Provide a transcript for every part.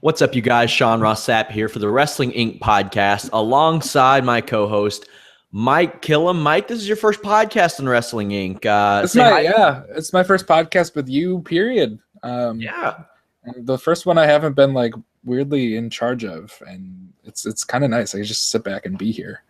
What's up, you guys? Sean Ross Sapp here for the Wrestling Inc. podcast alongside my co-host, Mike Killam. Mike, this is your first podcast on Wrestling Inc. It's my first podcast with you, period. Yeah. And the first one I haven't been like weirdly in charge of, and it's kind of nice. I can just sit back and be here.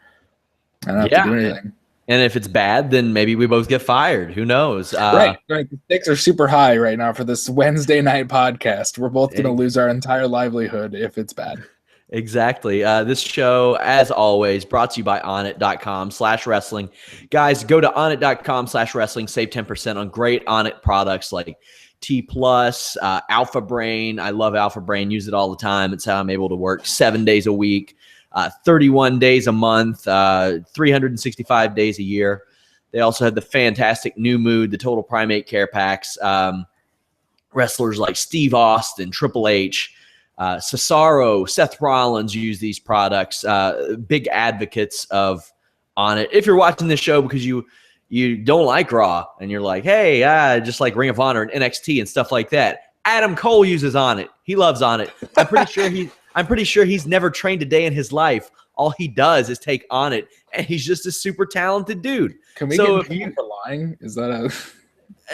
I don't have to do anything. And if it's bad, then maybe we both get fired. Who knows? Right. The stakes are super high right now for this Wednesday night podcast. We're both going to lose our entire livelihood if it's bad. Exactly. This show, as always, brought to you by onnit.com/wrestling. Guys, go to onnit.com/wrestling. Save 10% on great Onnit products like T+, Alpha Brain. I love Alpha Brain. Use it all the time. It's how I'm able to work 7 days a week. 31 days a month, 365 days a year. They also have the fantastic New Mood, the Total Primate Care Packs. Wrestlers like Steve Austin, Triple H, Cesaro, Seth Rollins use these products. Big advocates of Onnit. If you're watching this show because you don't like Raw and you're like, hey, just like Ring of Honor and NXT and stuff like that, Adam Cole uses Onnit. He loves Onnit. I'm pretty sure he's never trained a day in his life. All he does is take Onnit, and he's just a super talented dude. Can we get paid for lying? Is that a...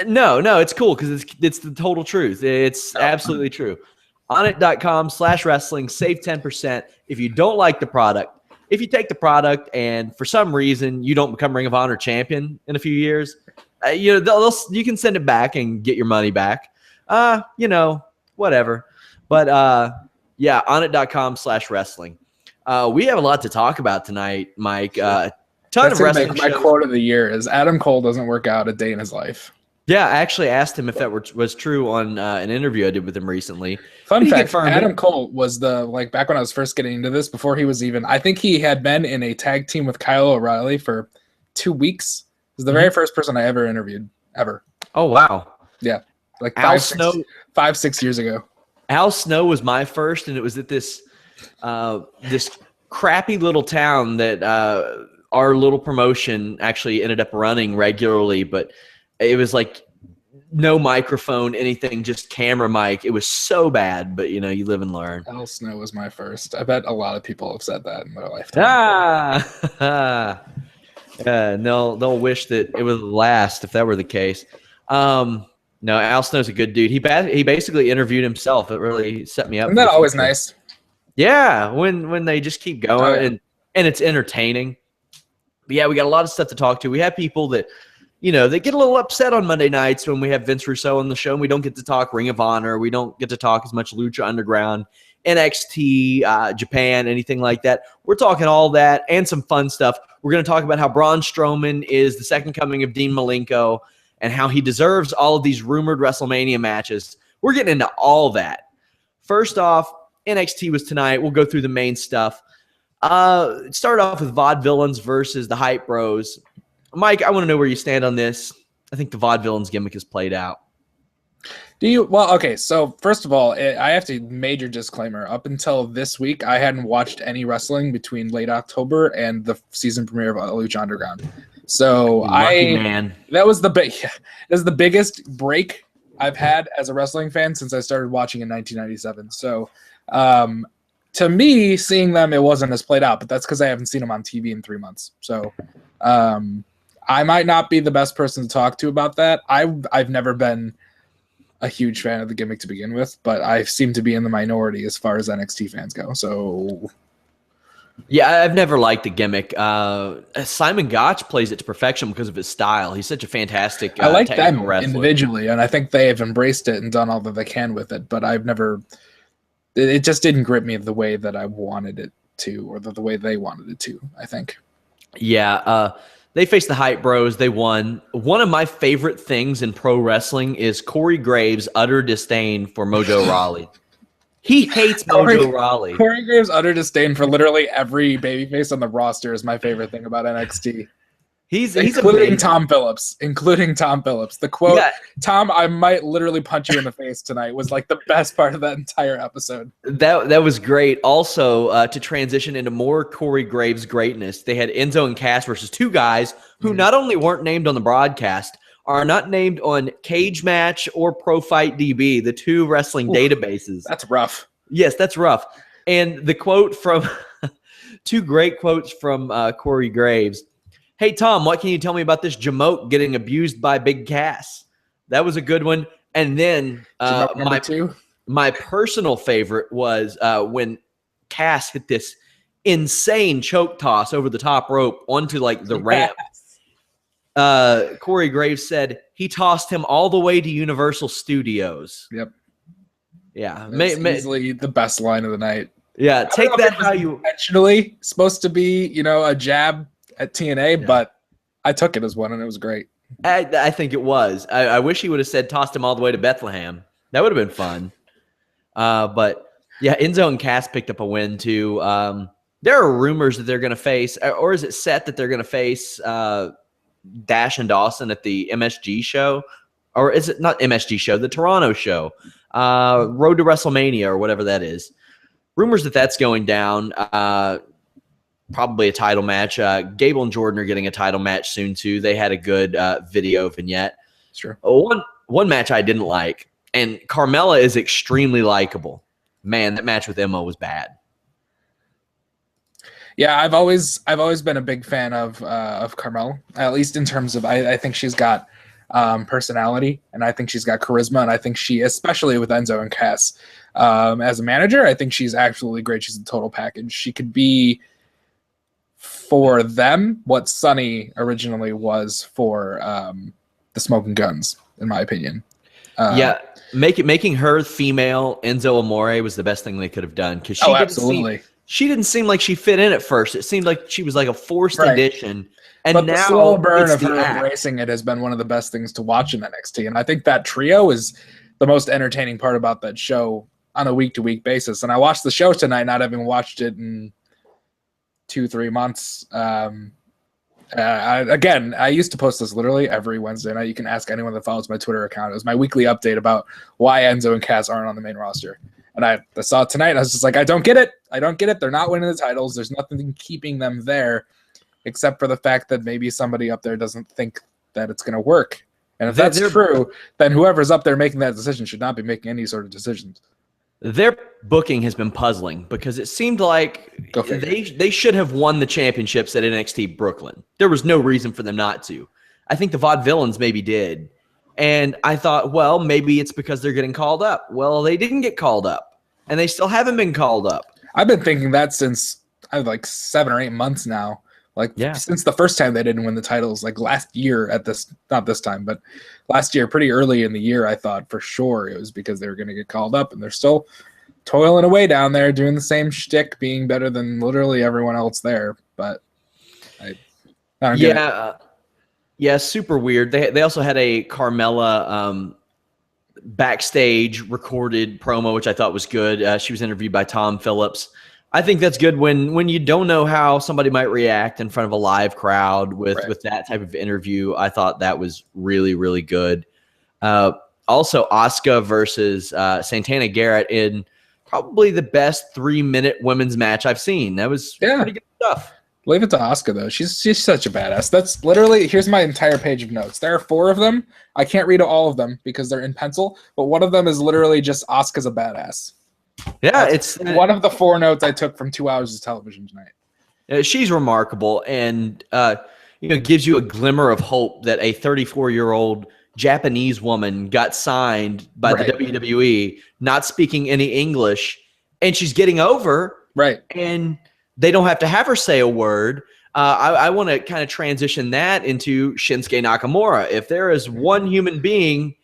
No, it's cool because it's the total truth. It's absolutely true. Onnit.com/wrestling. Save 10%. If you don't like the product, if you take the product and for some reason you don't become Ring of Honor champion in a few years, you can send it back and get your money back. Whatever. But yeah, onnit.com/wrestling. We have a lot to talk about tonight, Mike. Ton of wrestling. My quote of the year is Adam Cole doesn't work out a day in his life. Yeah, I actually asked him if that was true on an interview I did with him recently. Fun fact, Adam Cole was back when I was first getting into this, before he was even, I think he had been in a tag team with Kyle O'Reilly for 2 weeks. He was the very first person I ever interviewed, ever. Oh, wow. Yeah, like 5-6 years ago. Al Snow was my first, and it was at this crappy little town that our little promotion actually ended up running regularly, but it was like no microphone, anything, just camera mic. It was so bad, but you live and learn. Al Snow was my first. I bet a lot of people have said that in their lifetime. They'll wish that it was the last if that were the case. No, Al Snow's a good dude. He basically interviewed himself. It really set me up. Isn't that always nice? Yeah, when they just keep going and it's entertaining. But yeah, we got a lot of stuff to talk to. We have people that, they get a little upset on Monday nights when we have Vince Russo on the show and we don't get to talk Ring of Honor. We don't get to talk as much Lucha Underground, NXT, Japan, anything like that. We're talking all that and some fun stuff. We're going to talk about how Braun Strowman is the second coming of Dean Malenko and how he deserves all of these rumored WrestleMania matches. We're getting into all that. First off, NXT was tonight. We'll go through the main stuff. Start off with Vaudevillians versus the Hype Bros. Mike, I want to know where you stand on this. I think the Vaudevillians gimmick is played out. Well, okay, so first of all, I have to major disclaimer. Up until this week, I hadn't watched any wrestling between late October and the season premiere of Lucha Underground. So that was the biggest break I've had as a wrestling fan since I started watching in 1997. So to me, seeing them, it wasn't as played out, but that's because I haven't seen them on TV in 3 months. So I might not be the best person to talk to about that. I've never been a huge fan of the gimmick to begin with, but I seem to be in the minority as far as NXT fans go. So yeah, I've never liked the gimmick. Simon Gotch plays it to perfection because of his style. He's such a fantastic I like them wrestler. Individually, and I think they have embraced it and done all that they can with it, but it just didn't grip me the way that I wanted it to, or the way they wanted it to, I think. Yeah, they faced the Hype Bros. They won. One of my favorite things in pro wrestling is Corey Graves' utter disdain for Mojo Rawley. He hates Mojo Rawley. Corey Graves' utter disdain for literally every babyface on the roster is my favorite thing about NXT. He's including Tom Phillips. The quote, Tom, I might literally punch you in the face tonight, was like the best part of that entire episode. That was great. Also, to transition into more Corey Graves greatness, they had Enzo and Cass versus two guys who not only weren't named on the broadcast, are not named on Cage Match or Pro Fight DB, the two wrestling databases. That's rough. Yes, that's rough. And the quote from two great quotes from Corey Graves. Hey, Tom, what can you tell me about this Jamoke getting abused by Big Cass? That was a good one. And then Number 2. My personal favorite was when Cass hit this insane choke toss over the top rope onto like the ramp. Corey Graves said he tossed him all the way to Universal Studios. Yep. Yeah. Easily the best line of the night. Yeah. Take that how you intentionally supposed to be, a jab at TNA, but I took it as one and it was great. I think it was. I wish he would have said tossed him all the way to Bethlehem. That would have been fun. But yeah, Enzo and Cass picked up a win too. There are rumors that they're going to face, or is it set that they're going to face Dash and Dawson at the MSG show? Or is it not MSG show, the Toronto show? Road to WrestleMania or whatever that is. Rumors that that's going down. Probably a title match. Gable and Jordan are getting a title match soon too. They had a good video vignette. Sure. One match I didn't like, and Carmella is extremely likable. Man, that match with Emma was bad. Yeah, I've always been a big fan of Carmella, at least in terms of I think she's got personality, and I think she's got charisma, and I think she, especially with Enzo and Cass, as a manager, I think she's absolutely great. She's a total package. She could be for them what Sunny originally was for the Smoking Guns, in my opinion. Making her female Enzo Amore was the best thing they could have done, because she didn't seem like she fit in at first. It seemed like she was like a forced addition. And now the slow burn of her embracing it has been one of the best things to watch in NXT. And I think that trio is the most entertaining part about that show on a week-to-week basis. And I watched the show tonight, not having watched it in 2-3 months. I used to post this literally every Wednesday night. You can ask anyone that follows my Twitter account. It was my weekly update about why Enzo and Cass aren't on the main roster. And I saw it tonight. I was just like, I don't get it. They're not winning the titles. There's nothing keeping them there except for the fact that maybe somebody up there doesn't think that it's going to work. And if that's true, then whoever's up there making that decision should not be making any sort of decisions. Their booking has been puzzling, because it seemed like they should have won the championships at NXT Brooklyn. There was no reason for them not to. I think the Vaudevillians maybe did. And I thought, well, maybe it's because they're getting called up. Well, they didn't get called up, and they still haven't been called up. I've been thinking that since like 7 or 8 months now. Since the first time they didn't win the titles, like last year not this time, but last year, pretty early in the year, I thought for sure it was because they were going to get called up, and they're still toiling away down there, doing the same shtick, being better than literally everyone else there. But I don't get it. Yeah, super weird. They also had a Carmella backstage recorded promo, which I thought was good. She was interviewed by Tom Phillips. I think that's good when you don't know how somebody might react in front of a live crowd with that type of interview. I thought that was really, really good. Also, Asuka versus Santana Garrett in probably the best 3-minute women's match I've seen. That was pretty good stuff. Leave it to Asuka, though. She's such a badass. That's literally, here's my entire page of notes. There are 4 of them. I can't read all of them because they're in pencil, but one of them is literally just Asuka's a badass. Yeah, it's one of the 4 notes I took from 2 hours of television tonight. She's remarkable, and gives you a glimmer of hope that a 34-year-old Japanese woman got signed by the WWE, not speaking any English, and she's getting over. Right. And they don't have to have her say a word. I want to kind of transition that into Shinsuke Nakamura. If there is one human being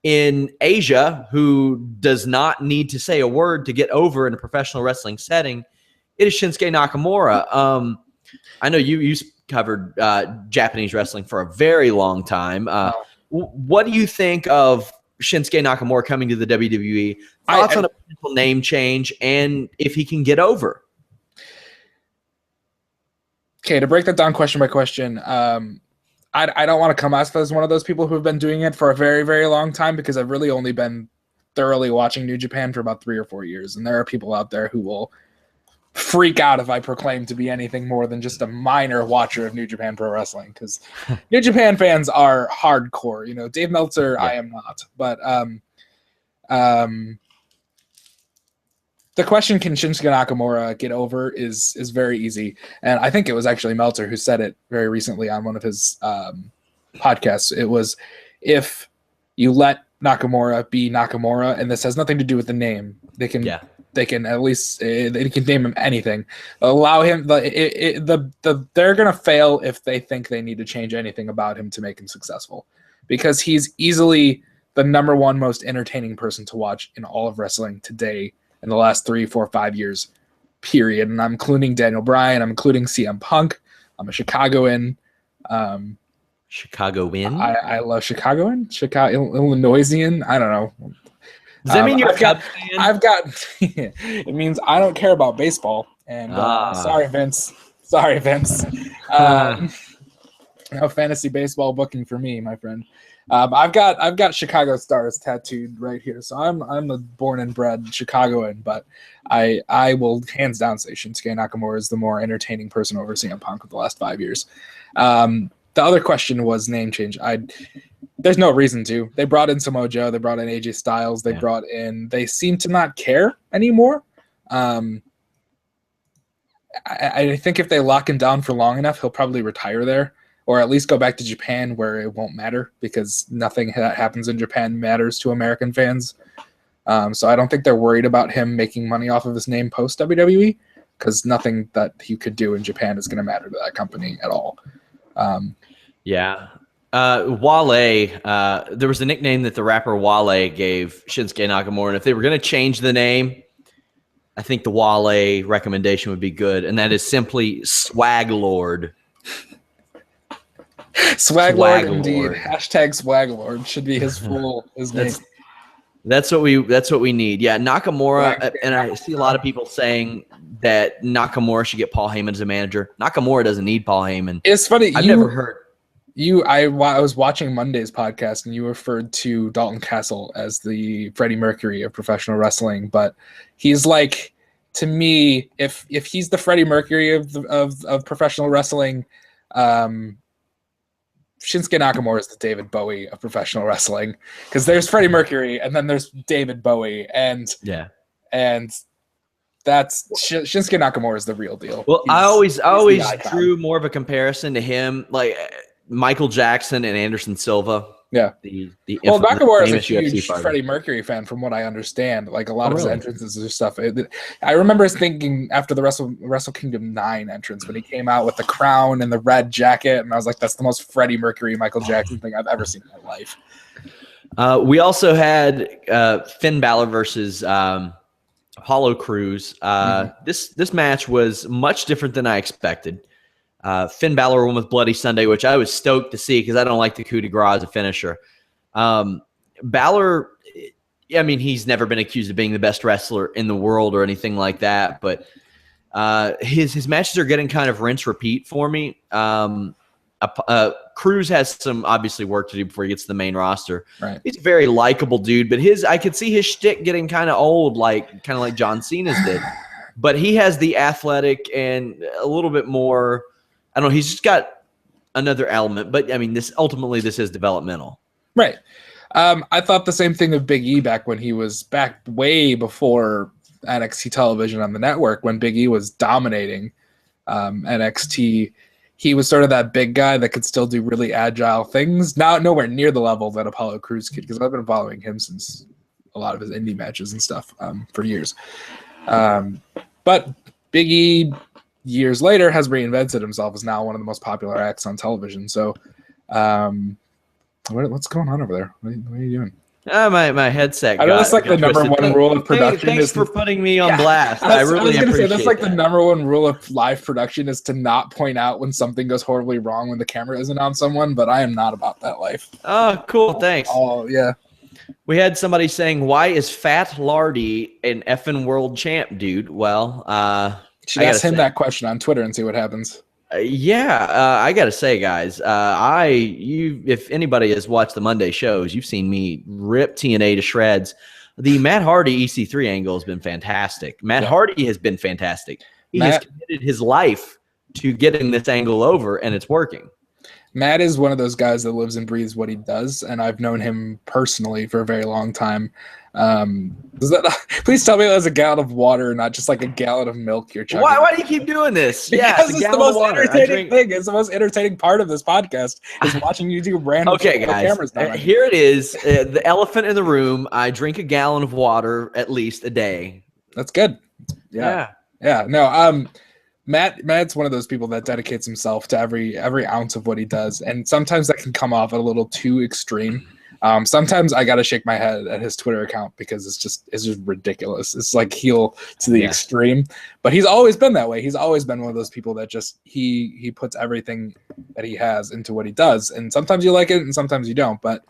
in Asia who does not need to say a word to get over in a professional wrestling setting, it is Shinsuke Nakamura. I know you covered Japanese wrestling for a very long time. What do you think of Shinsuke Nakamura coming to the WWE? Thoughts on a potential name change, and if he can get over? Okay, to break that down question by question, I don't want to come off as one of those people who have been doing it for a very, very long time, because I've really only been thoroughly watching New Japan for about 3 or 4 years. And there are people out there who will freak out if I proclaim to be anything more than just a minor watcher of New Japan Pro Wrestling, because New Japan fans are hardcore. Dave Meltzer, I am not. But the question, can Shinsuke Nakamura get over, is very easy. And I think it was actually Meltzer who said it very recently on one of his podcasts. It was, if you let Nakamura be Nakamura, and this has nothing to do with the name, they can at least they can name him anything. Allow him they're gonna fail if they think they need to change anything about him to make him successful, because he's easily the number one most entertaining person to watch in all of wrestling today in the last 3, 4, 5 years, period. And I'm including Daniel Bryan. I'm including CM Punk. I'm a Chicagoan. Chicagoan? I love Chicagoan. Illinoisian. I don't know. Does that mean you're a Cubs fan? I've got. It means I don't care about baseball. And sorry, Vince. No fantasy baseball booking for me, my friend. I've got Chicago Stars tattooed right here, so I'm a born and bred Chicagoan. But I will hands down say Shinsuke Nakamura is the more entertaining person over CM Punk of the last 5 years. The other question was name change. There's no reason to. They brought in Samoa Joe. They brought in AJ Styles. They seem to not care anymore. I think if they lock him down for long enough, he'll probably retire there, or at least go back to Japan where it won't matter, because nothing that happens in Japan matters to American fans. So I don't think they're worried about him making money off of his name post WWE, because nothing that he could do in Japan is going to matter to that company at all. Wale, there was a nickname that the rapper Wale gave Shinsuke Nakamura, and if they were going to change the name, I think the Wale recommendation would be good, and that is simply Swag Lord. Swag Lord, indeed. Hashtag Swag Lord should be his name. That's what we need. Yeah, Nakamura, and I see a lot of people saying that Nakamura should get Paul Heyman as a manager. Nakamura doesn't need Paul Heyman. It's funny. I've never heard. I was watching Monday's podcast, and you referred to Dalton Castle as the Freddie Mercury of professional wrestling, but he's like, to me, if he's the Freddie Mercury of professional wrestling, Shinsuke Nakamura is the David Bowie of professional wrestling, because there's Freddie Mercury and then there's David Bowie, and that's Shinsuke Nakamura is the real deal. Well, I always drew more of a comparison to him, like Michael Jackson and Anderson Silva. Yeah. Nakamura is a huge Freddie Mercury fan, from what I understand. Like a lot of his entrances and stuff. I remember thinking after the Wrestle Kingdom 9 entrance, when he came out with the crown and the red jacket, and I was like, that's the most Freddie Mercury, Michael Jackson thing I've ever seen in my life. We also had Finn Balor versus Apollo Crews. This match was much different than I expected. Finn Balor won with Bloody Sunday, which I was stoked to see, because I don't like the coup de grace as a finisher. Balor, I mean, he's never been accused of being the best wrestler in the world or anything like that, but his matches are getting kind of rinse repeat for me. Cruz has some obviously work to do before he gets to the main roster. Right. He's a very likable dude, but I could see his shtick getting kind of old, kind of like John Cena's did. But he has the athletic and a little bit more. I don't know. He's just got another element, but I mean, this is developmental. Right. I thought the same thing of Big E back when he was back way before NXT television on the network, when Big E was dominating NXT. He was sort of that big guy that could still do really agile things. Now, nowhere near the level that Apollo Crews could, because I've been following him since a lot of his indie matches and stuff for years. But Big E, years later, has reinvented himself as now one of the most popular acts on television. So what's going on over there? What are you doing? My headset. I know that's like the number one rule of production. Thanks for putting me on blast. I really appreciate it. That's like the number one rule of live production, is to not point out when something goes horribly wrong when the camera isn't on someone, but I am not about that life. Oh, cool. Thanks. Oh, yeah. We had somebody saying, why is Fat Lardy an effing world champ, dude? Well, should ask him that question on Twitter and see what happens. I gotta say, guys, if anybody has watched the Monday shows, you've seen me rip TNA to shreds. The Matt Hardy EC3 angle has been fantastic. Matt Hardy has been fantastic. He has committed his life to getting this angle over, and it's working. Matt is one of those guys that lives and breathes what he does, and I've known him personally for a very long time. Please tell me that was a gallon of water, not just like a gallon of milk you're chugging. Why do you keep doing this? Because it's it's the most entertaining thing. It's the most entertaining part of this podcast is watching you do random shit with guys, cameras not on. Here it is. The elephant in the room. I drink a gallon of water at least a day. That's good. Yeah. No, Matt's one of those people that dedicates himself to every ounce of what he does, and sometimes that can come off a little too extreme. Sometimes I gotta shake my head at his Twitter account because it's just ridiculous. It's like heel to the extreme, but he's always been that way. He's always been one of those people that just he puts everything that he has into what he does, and sometimes you like it and sometimes you don't. But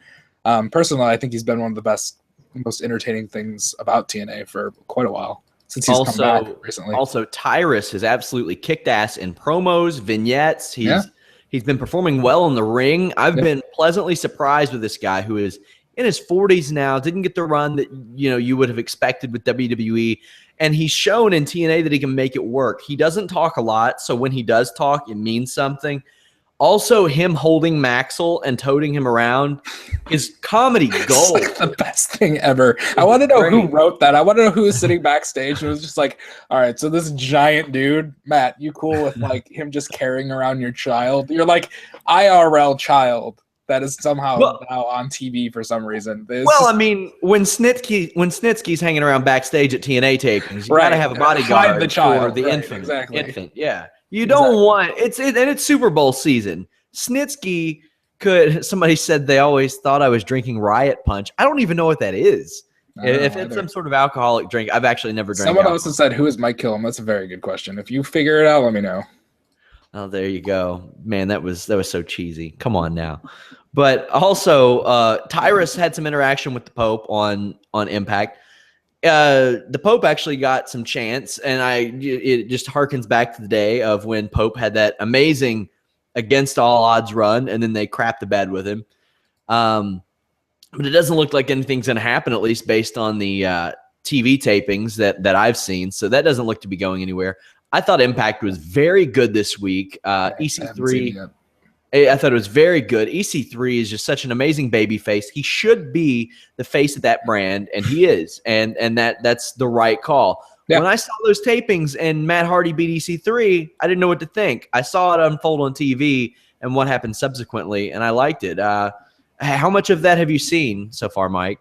personally, I think he's been one of the best, most entertaining things about TNA for quite a while. Since he's come back recently. Also, Tyrus has absolutely kicked ass in promos, vignettes. He's been performing well in the ring. I've been pleasantly surprised with this guy who is in his 40s now, didn't get the run that you would have expected with WWE, and he's shown in TNA that he can make it work. He doesn't talk a lot, so when he does talk, it means something. Also, him holding Maxwell and toting him around is comedy gold. It's like the best thing ever. I want to know who wrote that. I want to know who was sitting backstage and was just like, all right, so this giant dude, Matt, you cool with like him just carrying around your child? You're like IRL child that is somehow now on TV for some reason. I mean, when Snitsky's hanging around backstage at TNA tapings, you gotta have a bodyguard the child, for the infant. Exactly. Infant, yeah. You don't want it's Super Bowl season. Snitsky somebody said they always thought I was drinking Riot Punch. I don't even know what that is. If it's some sort of alcoholic drink, I've actually never drank. Someone else has said, "Who is Mike Killam?" That's a very good question. If you figure it out, let me know. Oh, there you go, man. That was so cheesy. Come on now. But also, Tyrus had some interaction with the Pope on Impact. The Pope actually got some chance, and it just harkens back to the day of when Pope had that amazing against all odds run, and then they crapped the bed with him. But it doesn't look like anything's going to happen, at least based on the TV tapings that I've seen. So that doesn't look to be going anywhere. I thought Impact was very good this week. EC3. I thought it was very good. EC3 is just such an amazing baby face. He should be the face of that brand, and he is. And that's the right call. Yeah. When I saw those tapings and Matt Hardy beat EC3, I didn't know what to think. I saw it unfold on TV and what happened subsequently, and I liked it. How much of that have you seen so far, Mike?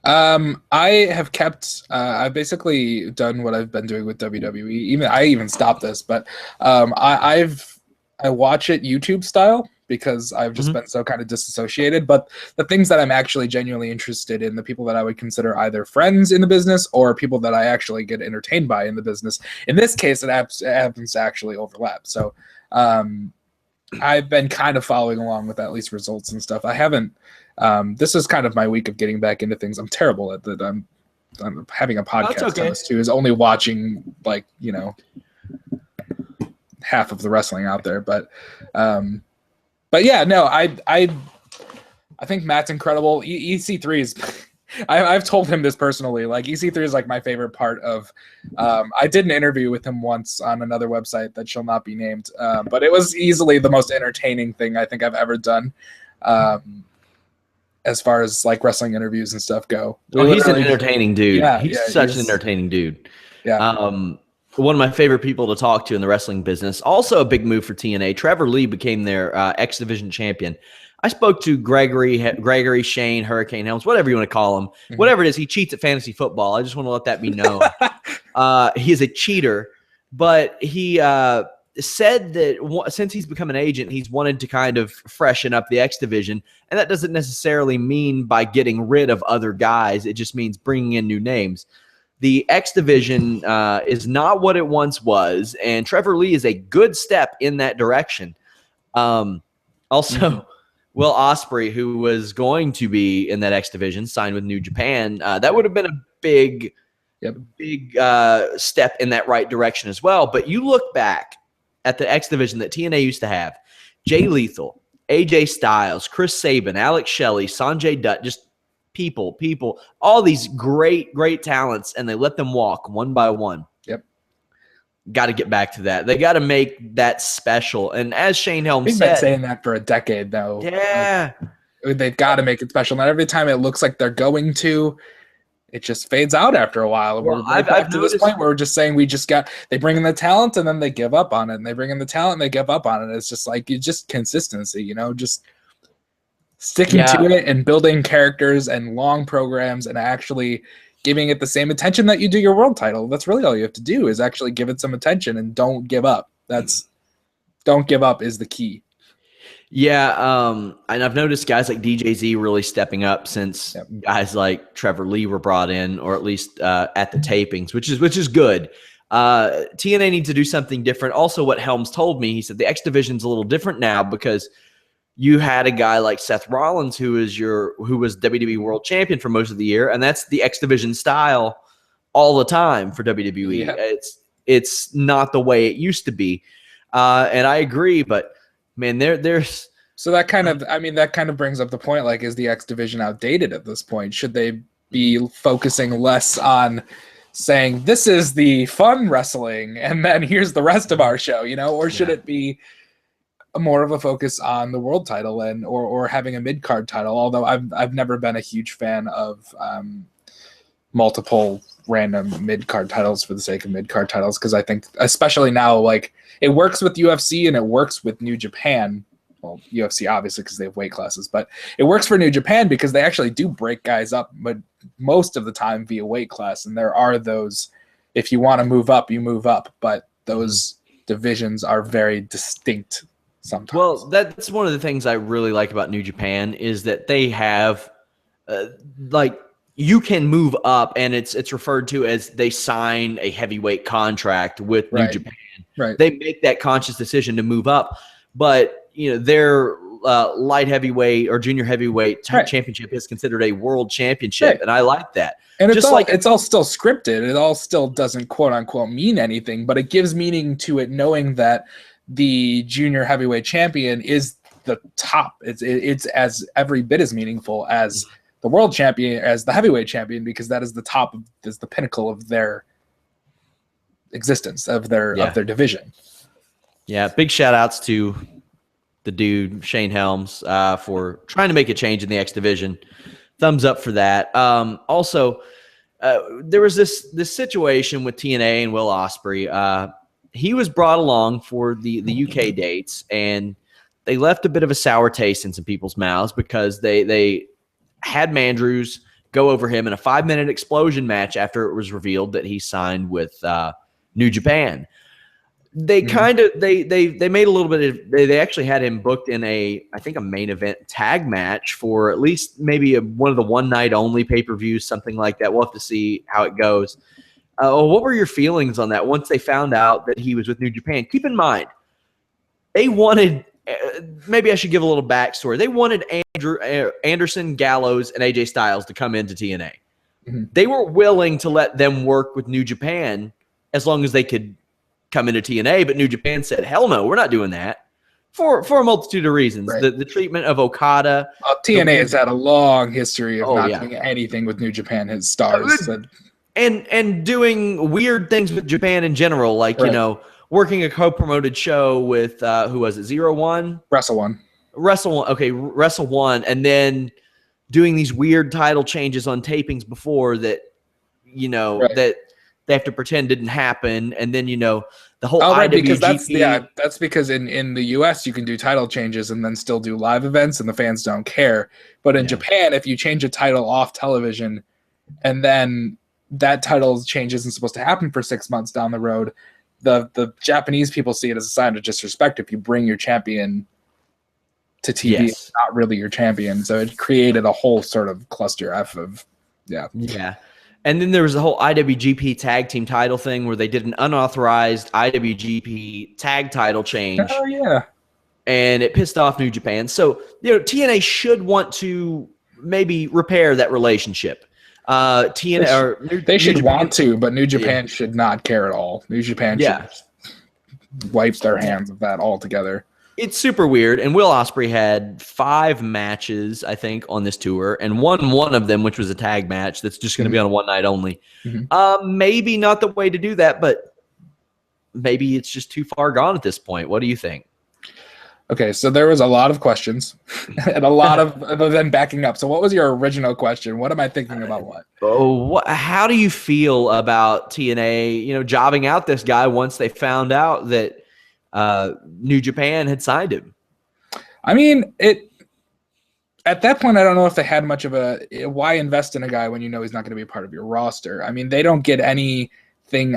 I have kept. I've basically done what I've been doing with WWE. I even stopped this, but I watch it YouTube style because I've just been so kind of disassociated. But the things that I'm actually genuinely interested in, the people that I would consider either friends in the business or people that I actually get entertained by in the business. In this case, it happens to actually overlap. So I've been kind of following along with at least results and stuff. I haven't. This is kind of my week of getting back into things. I'm terrible at that. I'm having a podcast host who is only watching half of the wrestling out there, but yeah, no, I think Matt's incredible. EC3 is I've told him this personally, like EC3 is like my favorite part of I did an interview with him once on another website that shall not be named, but it was easily the most entertaining thing I think I've ever done as far as like wrestling interviews and stuff go. He's an entertaining dude. Yeah, he's such an entertaining dude. Yeah. One of my favorite people to talk to in the wrestling business. Also a big move for TNA. Trevor Lee became their X Division champion. I spoke to Gregory, Shane, Hurricane Helms, whatever you want to call him. Whatever it is, he cheats at fantasy football. I just want to let that be known. He is a cheater, but he said that since he's become an agent, he's wanted to kind of freshen up the X Division. And that doesn't necessarily mean by getting rid of other guys. It just means bringing in new names. The X Division is not what it once was, and Trevor Lee is a good step in that direction. Also, Will Ospreay, who was going to be in that X Division, signed with New Japan. That would have been a big step in that right direction as well. But you look back at the X Division that TNA used to have: Jay Lethal, AJ Styles, Chris Sabin, Alex Shelley, Sanjay Dutt, just people, all these great talents, and they let them walk one by one. Yep. Got to get back to that. They got to make that special. And as Shane Helms said, been saying that for a decade, though. Yeah. They've got to make it special. Not every time it looks like they're going to, it just fades out after a while. Well, We're right back to this point where we're just saying they bring in the talent and then they give up on it, and they bring in the talent and they give up on it. It's just like, it's just consistency, just sticking to it and building characters and long programs and actually giving it the same attention that you do your world title. That's really all you have to do, is actually give it some attention and don't give up. Don't give up is the key. Yeah, and I've noticed guys like DJZ really stepping up since guys like Trevor Lee were brought in, or at least at the tapings, which is good. TNA needs to do something different. Also, what Helms told me, he said the X Division's a little different now because you had a guy like Seth Rollins who was WWE World Champion for most of the year, and that's the X Division style all the time for WWE. Yeah. It's not the way it used to be, and I agree, but. Man, there's so that kind of brings up the point, like, is the X Division outdated at this point? Should they be focusing less on saying this is the fun wrestling and then here's the rest of our show, or should it be more of a focus on the world title or having a mid-card title? Although I've never been a huge fan of multiple random mid-card titles for the sake of mid-card titles, because I think especially now, like, it works with UFC and it works with New Japan. Well, UFC obviously because they have weight classes, but it works for New Japan because they actually do break guys up, but most of the time via weight class. And there are those, if you want to move up, you move up, but those divisions are very distinct sometimes. Well, that's one of the things I really like about New Japan is that they have you can move up, and it's referred to as they sign a heavyweight contract with New Japan. Right. They make that conscious decision to move up, but their light heavyweight or junior heavyweight championship is considered a world championship, and I like that. And it's all still scripted. It all still doesn't quote unquote mean anything, but it gives meaning to it, knowing that the junior heavyweight champion is the top. It's as every bit as meaningful as the world champion, as the heavyweight champion, because that is the top is the pinnacle of their existence, of their division. Yeah, big shout outs to the dude Shane Helms for trying to make a change in the X Division. Thumbs up for that. Also, there was this situation with TNA and Will Ospreay. He was brought along for the UK dates, and they left a bit of a sour taste in some people's mouths because they had Mandrews go over him in a 5-minute explosion match after it was revealed that he signed with New Japan. They kind of they made a little bit of, they actually had him booked in a main event tag match for at least maybe one of the one night only pay-per-views, something like that. We'll have to see how it goes. What were your feelings on that once they found out that he was with New Japan? Keep in mind, they wanted, maybe I should give a little backstory. They wanted Anderson, Gallows, and AJ Styles to come into TNA. Mm-hmm. They were willing to let them work with New Japan as long as they could come into TNA, but New Japan said, hell no, we're not doing that for a multitude of reasons. Right. The treatment of Okada. TNA has had a long history of not doing anything with New Japan, his stars. And doing weird things with Japan in general, like, working a co-promoted show with, who was it, 0-1? Wrestle One. Wrestle One, and then doing these weird title changes on tapings before that, that they have to pretend didn't happen, and then the whole IWGP. Because that's because in the US you can do title changes and then still do live events, and the fans don't care. But in Japan, if you change a title off television, and then that title change isn't supposed to happen for 6 months down the road, the Japanese people see it as a sign of disrespect if you bring your champion to TV. It's not really your champion, so it created a whole sort of cluster F of And then there was the whole IWGP tag team title thing where they did an unauthorized IWGP tag title change. Oh, yeah. And it pissed off New Japan. So, TNA should want to maybe repair that relationship. They should want to, but New Japan should not care at all. New Japan should wipe their hands of that altogether. It's super weird. And Will Ospreay had 5 matches, I think, on this tour, and won one of them, which was a tag match that's just going to be on a one night only. Mm-hmm. Maybe not the way to do that, but maybe it's just too far gone at this point. What do you think? Okay, so there was a lot of questions and a lot of then backing up. So what was your original question? What am I thinking about what? How do you feel about TNA, jobbing out this guy once they found out that New Japan had signed him? I mean, at that point, I don't know if they had much of why invest in a guy when you know he's not going to be a part of your roster? I mean, they don't get anything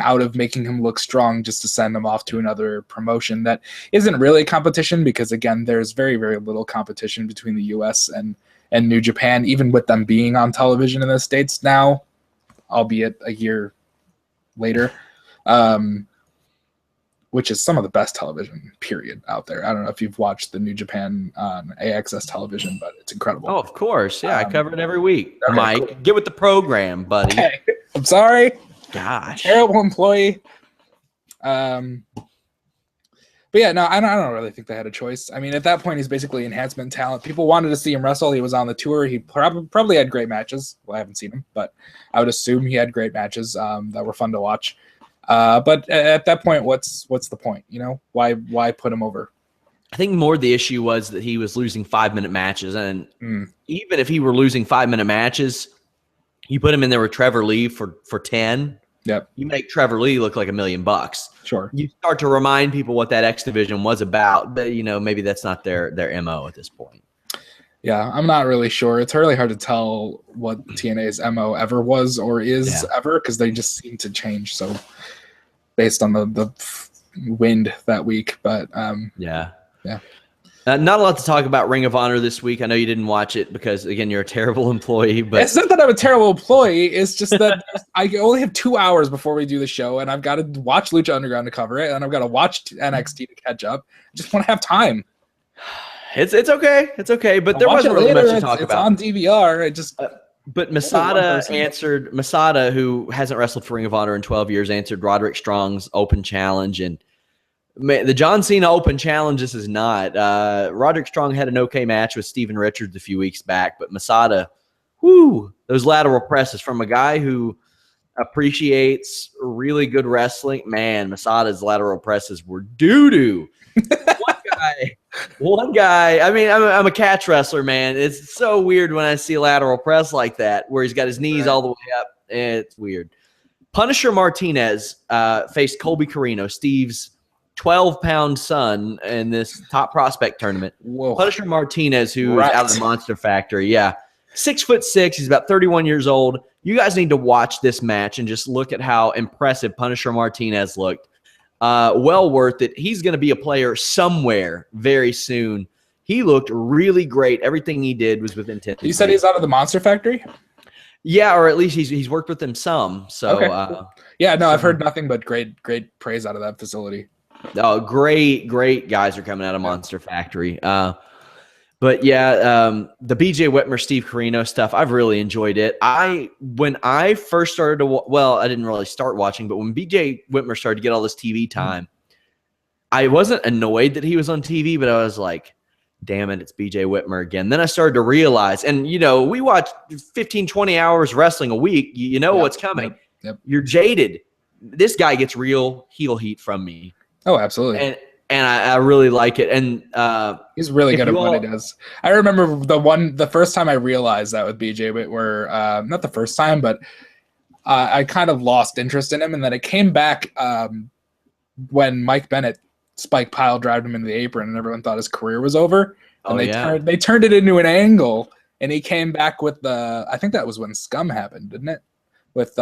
out of making him look strong just to send him off to another promotion that isn't really competition, because again, there's very, very little competition between the US and New Japan, even with them being on television in the States now, albeit a year later, which is some of the best television period out there. I don't know if you've watched the New Japan on AXS television, but it's incredible. Oh, of course. Yeah, I cover it every week. Okay, Mike, cool. Get with the program, buddy. Okay. I'm sorry. Gosh. Terrible employee. But yeah, no, I don't really think they had a choice. I mean, at that point, he's basically enhancement talent. People wanted to see him wrestle. He was on the tour. He probably had great matches. Well, I haven't seen him, but I would assume he had great matches that were fun to watch. But at that point, what's the point? Why put him over? I think more the issue was that he was losing 5-minute matches, and even if he were losing 5-minute matches, you put him in there with Trevor Lee for 10. Yep. You make Trevor Lee look like $1 million. Sure. You start to remind people what that X division was about, but maybe that's not their MO at this point. Yeah, I'm not really sure. It's really hard to tell what TNA's MO ever was or is ever, because they just seem to change so based on the wind that week. But yeah. Not a lot to talk about Ring of Honor this week. I know you didn't watch it because, again, you're a terrible employee. But it's not that I'm a terrible employee. It's just that I only have 2 hours before we do the show, and I've got to watch Lucha Underground to cover it, and I've got to watch NXT to catch up. I just want to have time. It's okay. It's okay. But there wasn't really much to talk about. It's on DVR. But Masada, who hasn't wrestled for Ring of Honor in 12 years, answered Roderick Strong's open challenge. And the John Cena Open Challenge, this is not. Roderick Strong had an okay match with Steven Richards a few weeks back, but Masada, those lateral presses from a guy who appreciates really good wrestling. Man, Masada's lateral presses were doo-doo. One guy. I mean, I'm a catch wrestler, man. It's so weird when I see a lateral press like that, where he's got his knees all the way up. It's weird. Punisher Martinez faced Colby Carino, Steve's 12-pound son, in this top prospect tournament. Whoa. Punisher Martinez, who is out of the Monster Factory. Yeah. 6'6". He's about 31 years old. You guys need to watch this match and just look at how impressive Punisher Martinez looked. Well worth it. He's going to be a player somewhere very soon. He looked really great. Everything he did was with intent. You said he's out of the Monster Factory? Yeah, or at least he's worked with them some. So okay. Yeah, no, I've heard nothing but great praise out of that facility. Oh, great guys are coming out of Monster Factory. But yeah, the BJ Whitmer, Steve Corino stuff, I've really enjoyed it. When I first started to, I didn't really start watching, but when BJ Whitmer started to get all this TV time, I wasn't annoyed that he was on TV, but I was like, damn it, it's BJ Whitmer again. Then I started to realize, and we watch 15, 20 hours wrestling a week. You know what's coming. Yep. You're jaded. This guy gets real heel heat from me. Oh, absolutely. And I really like it. And he's really good at what he does. I remember the first time I realized that with BJ Whitmer, not the first time, but I kind of lost interest in him. And then it came back when Mike Bennett Spike pile drived him into the apron and everyone thought his career was over. And they turned it into an angle, and he came back with I think that was when Scum happened, didn't it? With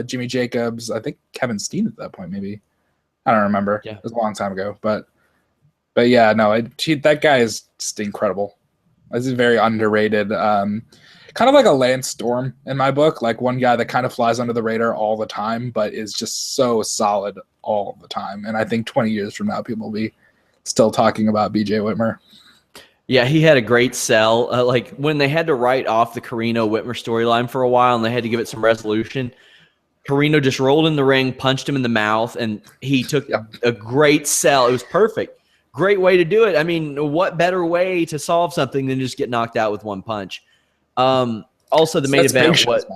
Jimmy Jacobs, I think Kevin Steen at that point, maybe. I don't remember. Yeah. It was a long time ago, but yeah, no, that guy is just incredible. This is very underrated. Kind of like a Lance Storm in my book, like one guy that kind of flies under the radar all the time, but is just so solid all the time. And I think 20 years from now, people will be still talking about BJ Whitmer. Yeah, he had a great sell. Like when they had to write off the Carino Whitmer storyline for a while and they had to give it some resolution, Carino just rolled in the ring, punched him in the mouth, and he took a great sell. It was perfect. Great way to do it. I mean, what better way to solve something than just get knocked out with one punch? Also, the main event was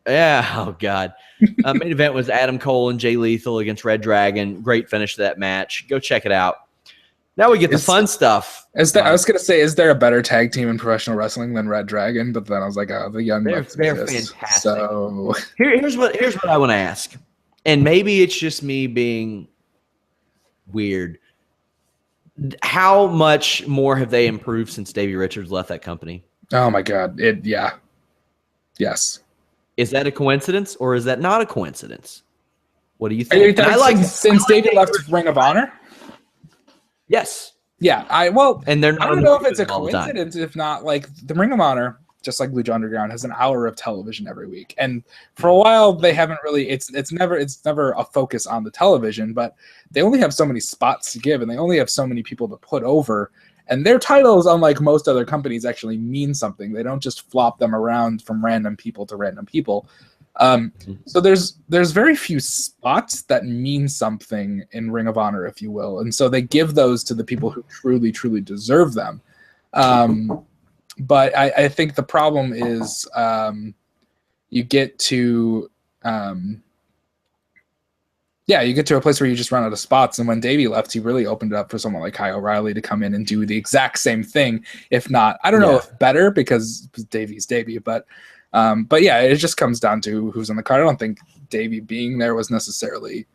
oh god, main event was Adam Cole and Jay Lethal against Red Dragon. Great finish to that match. Go check it out. Now we get the fun stuff. I was gonna say, is there a better tag team in professional wrestling than Red Dragon? But then I was like, oh, the Young Bucks exist. Fantastic. So here's what I want to ask, and maybe it's just me being weird. How much more have they improved since Davey Richards left that company? Oh my God! Yes. Is that a coincidence or is that not a coincidence? What do you think? Since Davey left Ring of Honor. Yes. Yeah. I don't know if it's a coincidence. If not, like the Ring of Honor, just like Lucha Underground, has an hour of television every week, and for a while they haven't really. It's never a focus on the television, but they only have so many spots to give, and they only have so many people to put over. And their titles, unlike most other companies, actually mean something. They don't just flop them around from random people to random people. So there's very few spots that mean something in Ring of Honor, if you will. And so they give those to the people who truly, truly deserve them. But I think the problem is you get to a place where you just run out of spots. And when Davey left, he really opened it up for someone like Kyle O'Reilly to come in and do the exact same thing. If not, I don't know if better, because Davey's Davey, but yeah, it just comes down to who's on the card. I don't think Davey being there was necessarily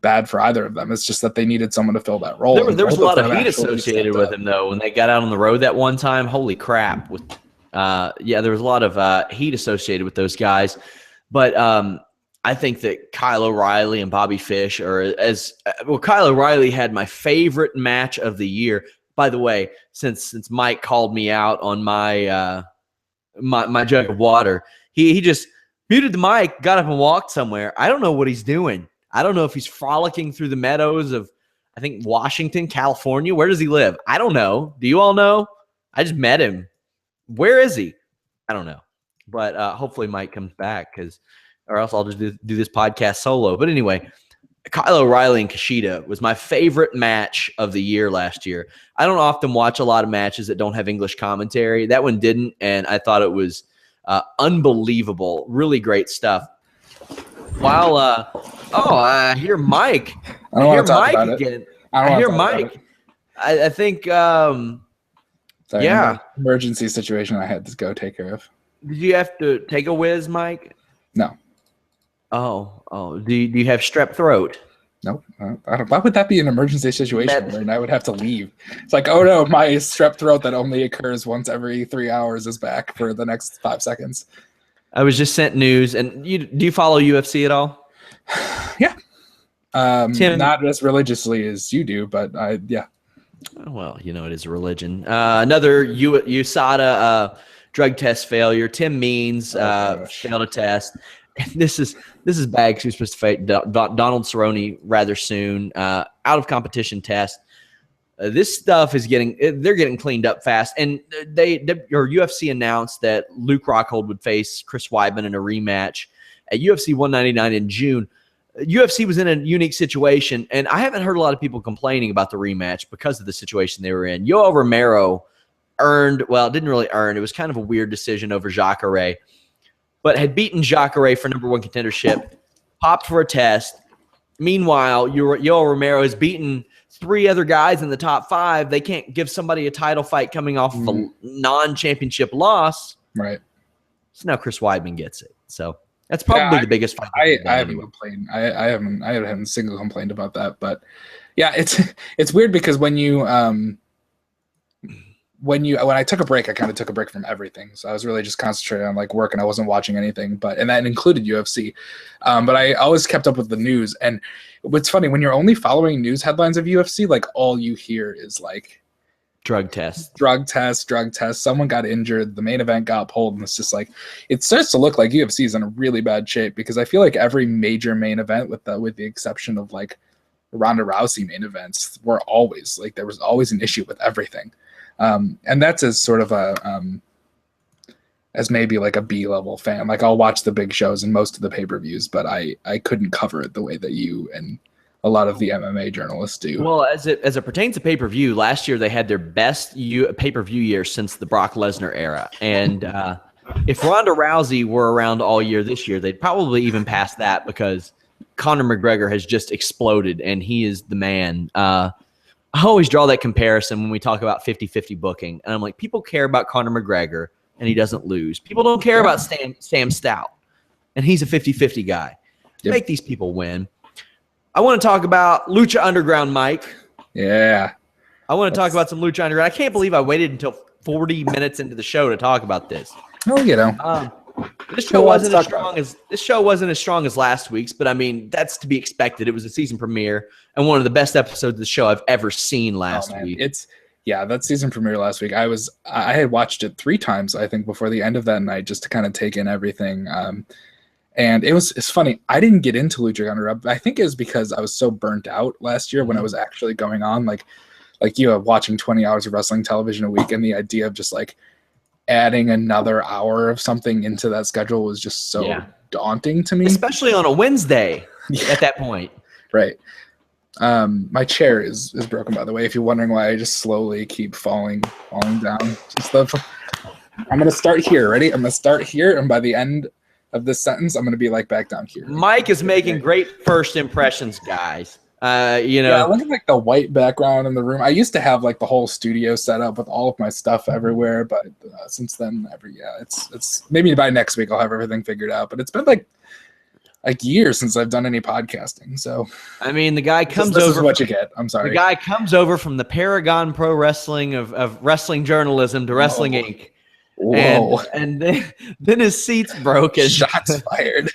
bad for either of them. It's just that they needed someone to fill that role. There was a lot of heat associated with him, though, when they got out on the road that one time. Holy crap! There was a lot of heat associated with those guys, but I think that Kyle O'Reilly and Bobby Fish are Kyle O'Reilly had my favorite match of the year. By the way, since Mike called me out on my my jug of water, he just muted the mic, got up and walked somewhere. I don't know what he's doing. I don't know if he's frolicking through the meadows of, I think, Washington, California. Where does he live? I don't know. Do you all know? I just met him. Where is he? I don't know. But hopefully Mike comes back, or else I'll just do this podcast solo. But anyway, Kyle O'Reilly and Kushida was my favorite match of the year last year. I don't often watch a lot of matches that don't have English commentary. That one didn't, and I thought it was unbelievable. Really great stuff. While I hear Mike. I hear Mike again. I hear Mike. I think emergency situation I had to go take care of. Did you have to take a whiz, Mike? No. Oh. Do you have strep throat? Nope. Why would that be an emergency situation where I would have to leave? It's like, oh no, my strep throat that only occurs once every 3 hours is back for the next 5 seconds. I was just sent news, and do you follow UFC at all? Yeah. Tim, not as religiously as you do, but yeah. Well, it is a religion. Another USADA drug test failure. Tim Means failed a test. And this is bad because he was supposed to fight Donald Cerrone rather soon. Out of competition test. This stuff is they're getting cleaned up fast. And UFC announced that Luke Rockhold would face Chris Weidman in a rematch at UFC 199 in June. UFC was in a unique situation, and I haven't heard a lot of people complaining about the rematch because of the situation they were in. Yoel Romero didn't really earn. It was kind of a weird decision over Jacare, but had beaten Jacare for number one contendership, popped for a test. Meanwhile, Yoel Romero has beaten 3 other guys in the top 5. They can't give somebody a title fight coming off of a non-championship loss. Right. So now Chris Weidman gets it. So that's probably the biggest fight. I haven't complained. I haven't single complained about that. But yeah, it's weird because when I took a break, I kind of took a break from everything. So I was really just concentrating on like work, and I wasn't watching anything. And that included UFC. But I always kept up with the news. And what's funny, when you're only following news headlines of UFC, like all you hear is like drug test. Someone got injured. The main event got pulled, and it's just like it starts to look like UFC is in a really bad shape, because I feel like every major main event, with the exception of like Ronda Rousey main events, were always like there was always an issue with everything. And that's as sort of as maybe like a B-level fan. Like I'll watch the big shows and most of the pay-per-views, but I couldn't cover it the way that you and a lot of the MMA journalists do. Well, as it pertains to pay-per-view, last year they had their best pay-per-view year since the Brock Lesnar era. And if Ronda Rousey were around all year this year, they'd probably even pass that, because Conor McGregor has just exploded and he is the man. I always draw that comparison when we talk about 50-50 booking. And I'm like, people care about Conor McGregor and he doesn't lose. People don't care about Sam Stout and he's a 50-50 guy. Yep. Make these people win. I want to talk about Lucha Underground, Mike. Yeah. I want to talk about some Lucha Underground. I can't believe I waited until 40 minutes into the show to talk about this. Oh, you know. This show wasn't as strong as last week's, but I mean, that's to be expected. It was a season premiere and one of the best episodes of the show I've ever seen last week. That season premiere last week. I had watched it 3 times, I think, before the end of that night, just to kind of take in everything. And it's funny. I didn't get into Lucha Underground. I think it was because I was so burnt out last year when it was actually going on. Like you are watching 20 hours of wrestling television a week, and the idea of just like adding another hour of something into that schedule was just so daunting to me. Especially on a Wednesday at that point. Right. My chair is broken, by the way, if you're wondering why I just slowly keep falling down. I'm going to start here. Ready? I'm going to start here, and by the end of this sentence, I'm going to be like back down here. Mike is making great first impressions, guys. Yeah, look at like the white background in the room. I used to have like the whole studio set up with all of my stuff everywhere, but since then, it's maybe by next week I'll have everything figured out. But it's been like years since I've done any podcasting. So I mean, the guy comes this over. Is what you get. I'm sorry. The guy comes over from the Paragon Pro Wrestling of wrestling journalism to Wrestling Inc. Whoa. And then his seat's broken. Shots fired.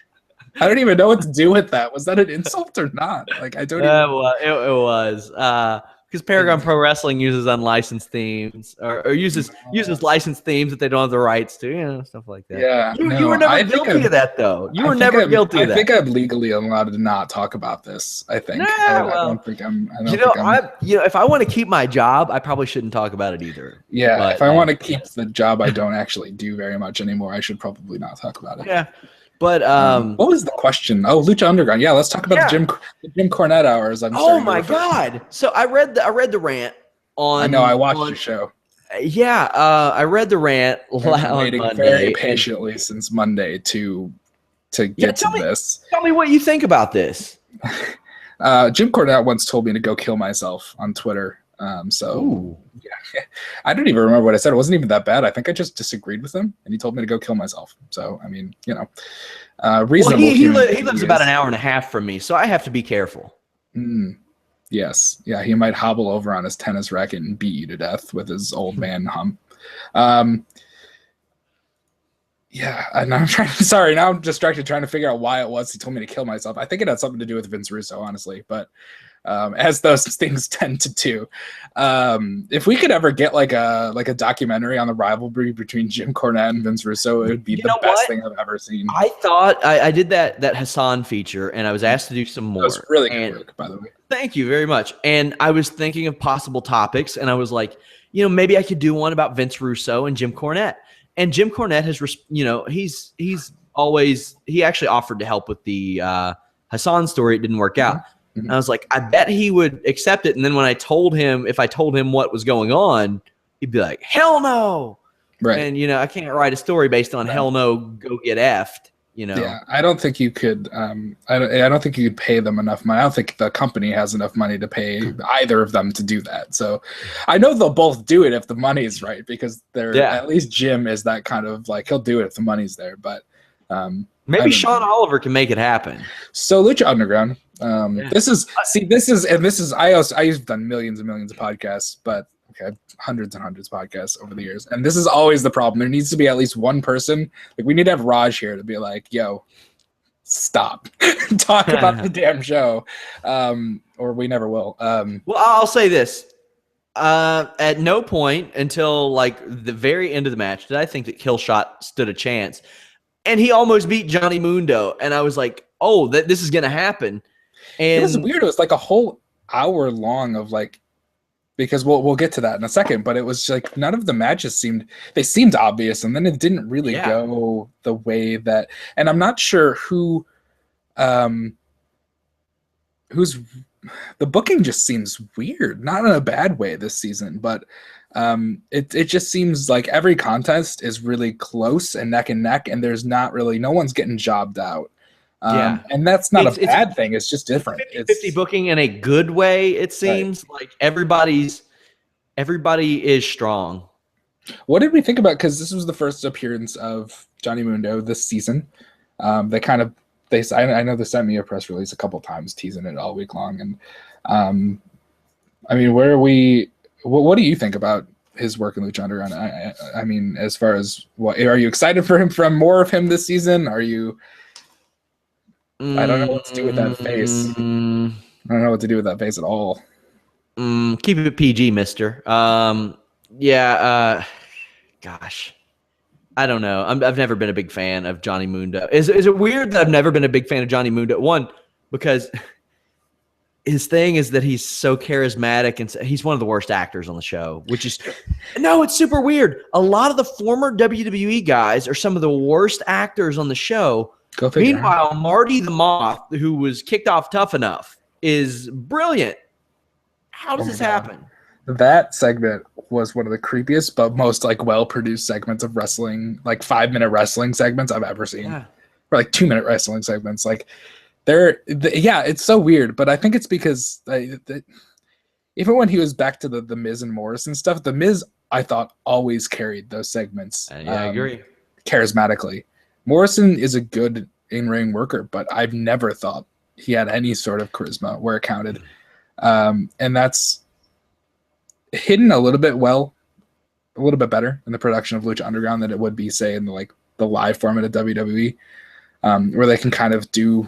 I don't even know what to do with that. Was that an insult or not? Like, I don't even know. It was. Because Paragon Pro Wrestling uses unlicensed themes or uses licensed themes that they don't have the rights to, stuff like that. Yeah. You were never guilty of that, though. You were never guilty of that. I think I'm legally allowed to not talk about this, I think. I don't think I'm. If I want to keep my job, I probably shouldn't talk about it either. Yeah. But, if I want to keep the job I don't actually do very much anymore, I should probably not talk about it. Yeah. But what was the question? Oh, Lucha Underground. Yeah, let's talk about the Jim Cornette hours. Oh my God! So I read the rant on. I know. I watched your show. Yeah, I read the rant on waiting Monday very patiently since Monday to get to this. Tell me what you think about this. Jim Cornette once told me to go kill myself on Twitter. I don't even remember what I said. It wasn't even that bad. I think I just disagreed with him, and he told me to go kill myself. So, I mean, reasonable. Well, he lives about an hour and a half from me, so I have to be careful. Yes. Yeah, he might hobble over on his tennis racket and beat you to death with his old man hum. Yeah, and now I'm distracted trying to figure out why it was he told me to kill myself. I think it had something to do with Vince Russo, honestly, but as those things tend to do. If we could ever get like a documentary on the rivalry between Jim Cornette and Vince Russo, it would be the best thing I've ever seen. I thought I did that Hassan feature, and I was asked to do some more. That was really good work, by the way. Thank you very much. And I was thinking of possible topics, and I was like, maybe I could do one about Vince Russo and Jim Cornette. And Jim Cornette has, he actually offered to help with the Hassan story. It didn't work out. And I was like, I bet he would accept it. And then when if I told him what was going on, he'd be like, hell no. Right. And, I can't write a story based on hell no, go get effed. Yeah, I don't think you could. I don't think you could pay them enough money. I don't think the company has enough money to pay either of them to do that. So, I know they'll both do it if the money's right, because at least Jim is that kind of like, he'll do it if the money's there. But maybe Sean Oliver can make it happen. So Lucha Underground. This is I've done millions and millions of podcasts, but hundreds and hundreds of podcasts over the years, and this is always the problem. There needs to be at least one person. Like, we need to have Raj here to be like, yo, stop. Talk about the damn show. Or we never will. Well, I'll say this. At no point until like the very end of the match did I think that Killshot stood a chance. And he almost beat Johnny Mundo. And I was like, oh, this is going to happen. And it was weird. It was like a whole hour long of like, because we'll get to that in a second, but it was like none of the matches seemed obvious, and then it didn't really go the way that. And I'm not sure who's the booking just seems weird, not in a bad way this season, but it just seems like every contest is really close and neck, and there's not really, no one's getting jobbed out. And that's not a bad thing. It's just different. 50 booking in a good way. It seems like everybody is strong. What did we think about? Because this was the first appearance of Johnny Mundo this season. I know they sent me a press release a couple times teasing it all week long. And I mean, what do you think about his work in Lucha Underground? I mean, as far as what are you excited from more of him this season? Are you? I don't know what to do with that face. I don't know what to do with that face at all. Keep it PG, mister. Gosh, I don't know. I've never been a big fan of Johnny Mundo. Is it weird that I've never been a big fan of Johnny Mundo? One, because his thing is that he's so charismatic and he's one of the worst actors on the show, which is no, it's super weird. A lot of the former WWE guys are some of the worst actors on the show. Go figure. Meanwhile, Marty the Moth, who was kicked off Tough Enough, is brilliant. How does this happen? That segment was one of the creepiest but most like well-produced segments of wrestling, like 5-minute wrestling segments I've ever seen. Yeah. Or like 2-minute wrestling segments. Like it's so weird, but I think it's because even when he was back to the Miz and Morrison stuff, the Miz I thought always carried those segments. I agree. Charismatically. Morrison is a good in-ring worker, but I've never thought he had any sort of charisma where it counted. And that's hidden a little bit better in the production of Lucha Underground than it would be, say, in the live format of WWE, where they can kind of do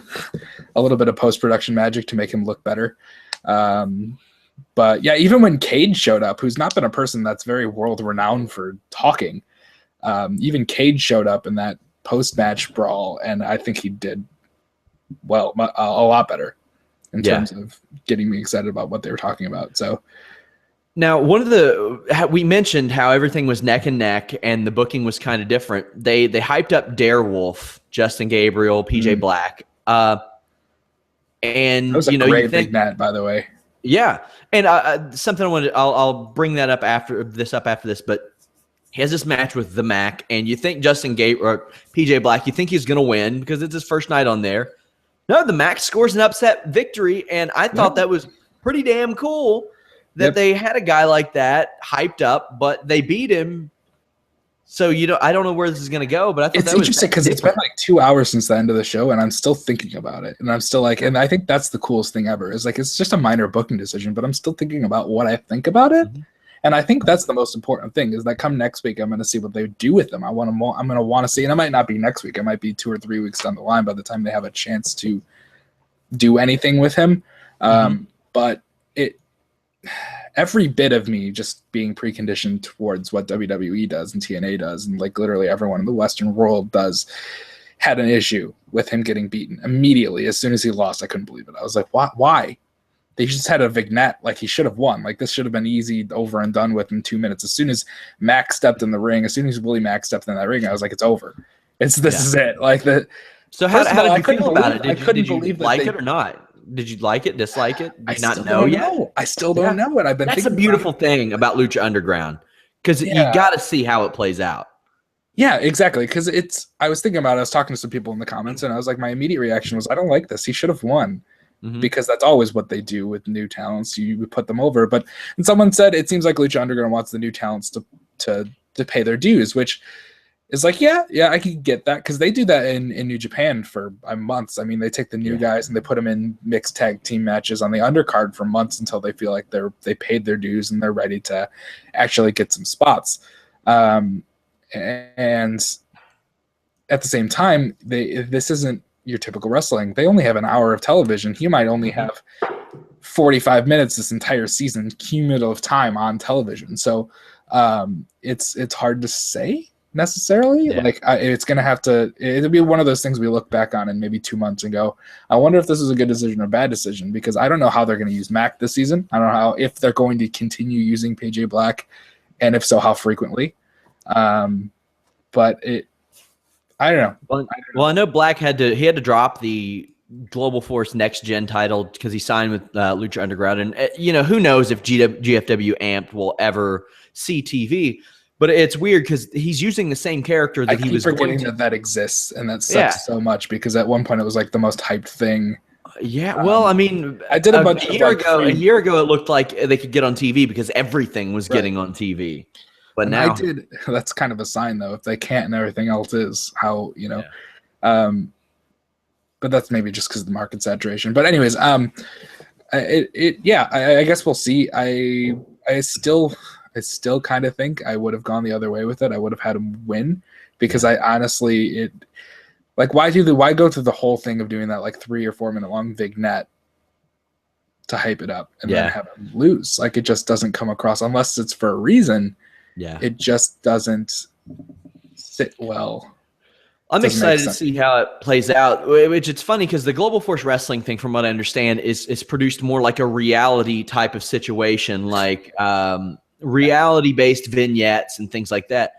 a little bit of post-production magic to make him look better. But yeah, even when Cage showed up, who's not been a person that's very world-renowned for talking, even Cage showed up in that post-match brawl, and I think he did a lot better in terms of getting me excited about what they were talking about. So now, we mentioned how everything was neck and neck, and the booking was kind of different. They hyped up Darewolf, Justin Gabriel, PJ Black, and that was a great big net, by the way. Yeah, and something I'll bring that up after this, but he has this match with the Mac, and you think Justin Gabriel or PJ Black, you think he's going to win because it's his first night on there. No, the Mac scores an upset victory, and I thought that was pretty damn cool that they had a guy like that hyped up, but they beat him. So I don't know where this is going to go, but I thought it's interesting because it's been like 2 hours since the end of the show, and I'm still thinking about it, and I'm still like, and I think that's the coolest thing ever. Is like it's just a minor booking decision, but I'm still thinking about what I think about it. Mm-hmm. And I think that's the most important thing is that come next week, I'm going to see what they do with them. I'm going to want to see, and it might not be next week. It might be 2 or 3 weeks down the line by the time they have a chance to do anything with him. But every bit of me just being preconditioned towards what WWE does and TNA does, and like literally everyone in the Western world does, had an issue with him getting beaten immediately. As soon as he lost, I couldn't believe it. I was like, why? They just had a vignette. Like he should have won. Like this should have been easy, over and done with in 2 minutes. As soon as Mac stepped in the ring, as soon as Willie Mac stepped in that ring, I was like, it's over. This is it. Like the. So how did you feel about it? Did you like it or not? Did you like it, dislike it? Do you not know yet? I still don't know it. That's a beautiful thing about Lucha Underground because you got to see how it plays out. Yeah, exactly. Because I was thinking about it. I was talking to some people in the comments, and I was like, my immediate reaction was, I don't like this. He should have won. Because that's always what they do with new talents. You put them over. And someone said it seems like Lucha Underground wants the new talents to pay their dues, which is like, yeah, I can get that because they do that in New Japan for months. I mean, they take the new guys and they put them in mixed tag team matches on the undercard for months until they feel like they paid their dues and they're ready to actually get some spots. And at the same time, this isn't your typical wrestling. They only have an hour of television. He might only have 45 minutes this entire season cumulative time on television. So it's hard to say necessarily. Like it's going to have to, it'll be one of those things we look back on in maybe 2 months and go, I wonder if this is a good decision or a bad decision, because I don't know how they're going to use Mac this season. I don't know if they're going to continue using PJ Black, and if so, how frequently. But I don't know. Well, I know Black had to drop the Global Force Next Gen title because he signed with Lucha Underground, and who knows if GFW Amped will ever see TV. But it's weird because he's using the same character that he was forgetting that exists, and that sucks so much because at one point it was like the most hyped thing. Yeah, well, I mean, I did a year ago. A year ago, it looked like they could get on TV because everything was getting on TV. But now, that's kind of a sign, though, if they can't and everything else is how but that's maybe just because of the market saturation. But anyways, I guess we'll see. I still kind of think I would have gone the other way with it. I would have had him win because I honestly why go through the whole thing of doing that like 3 or 4 minute long vignette to hype it up and then have him lose? Like, it just doesn't come across unless it's for a reason. Yeah, it just doesn't sit well. I'm excited to see how it plays out. Which it's funny because the Global Force Wrestling thing, from what I understand, is produced more like a reality type of situation, like reality-based vignettes and things like that.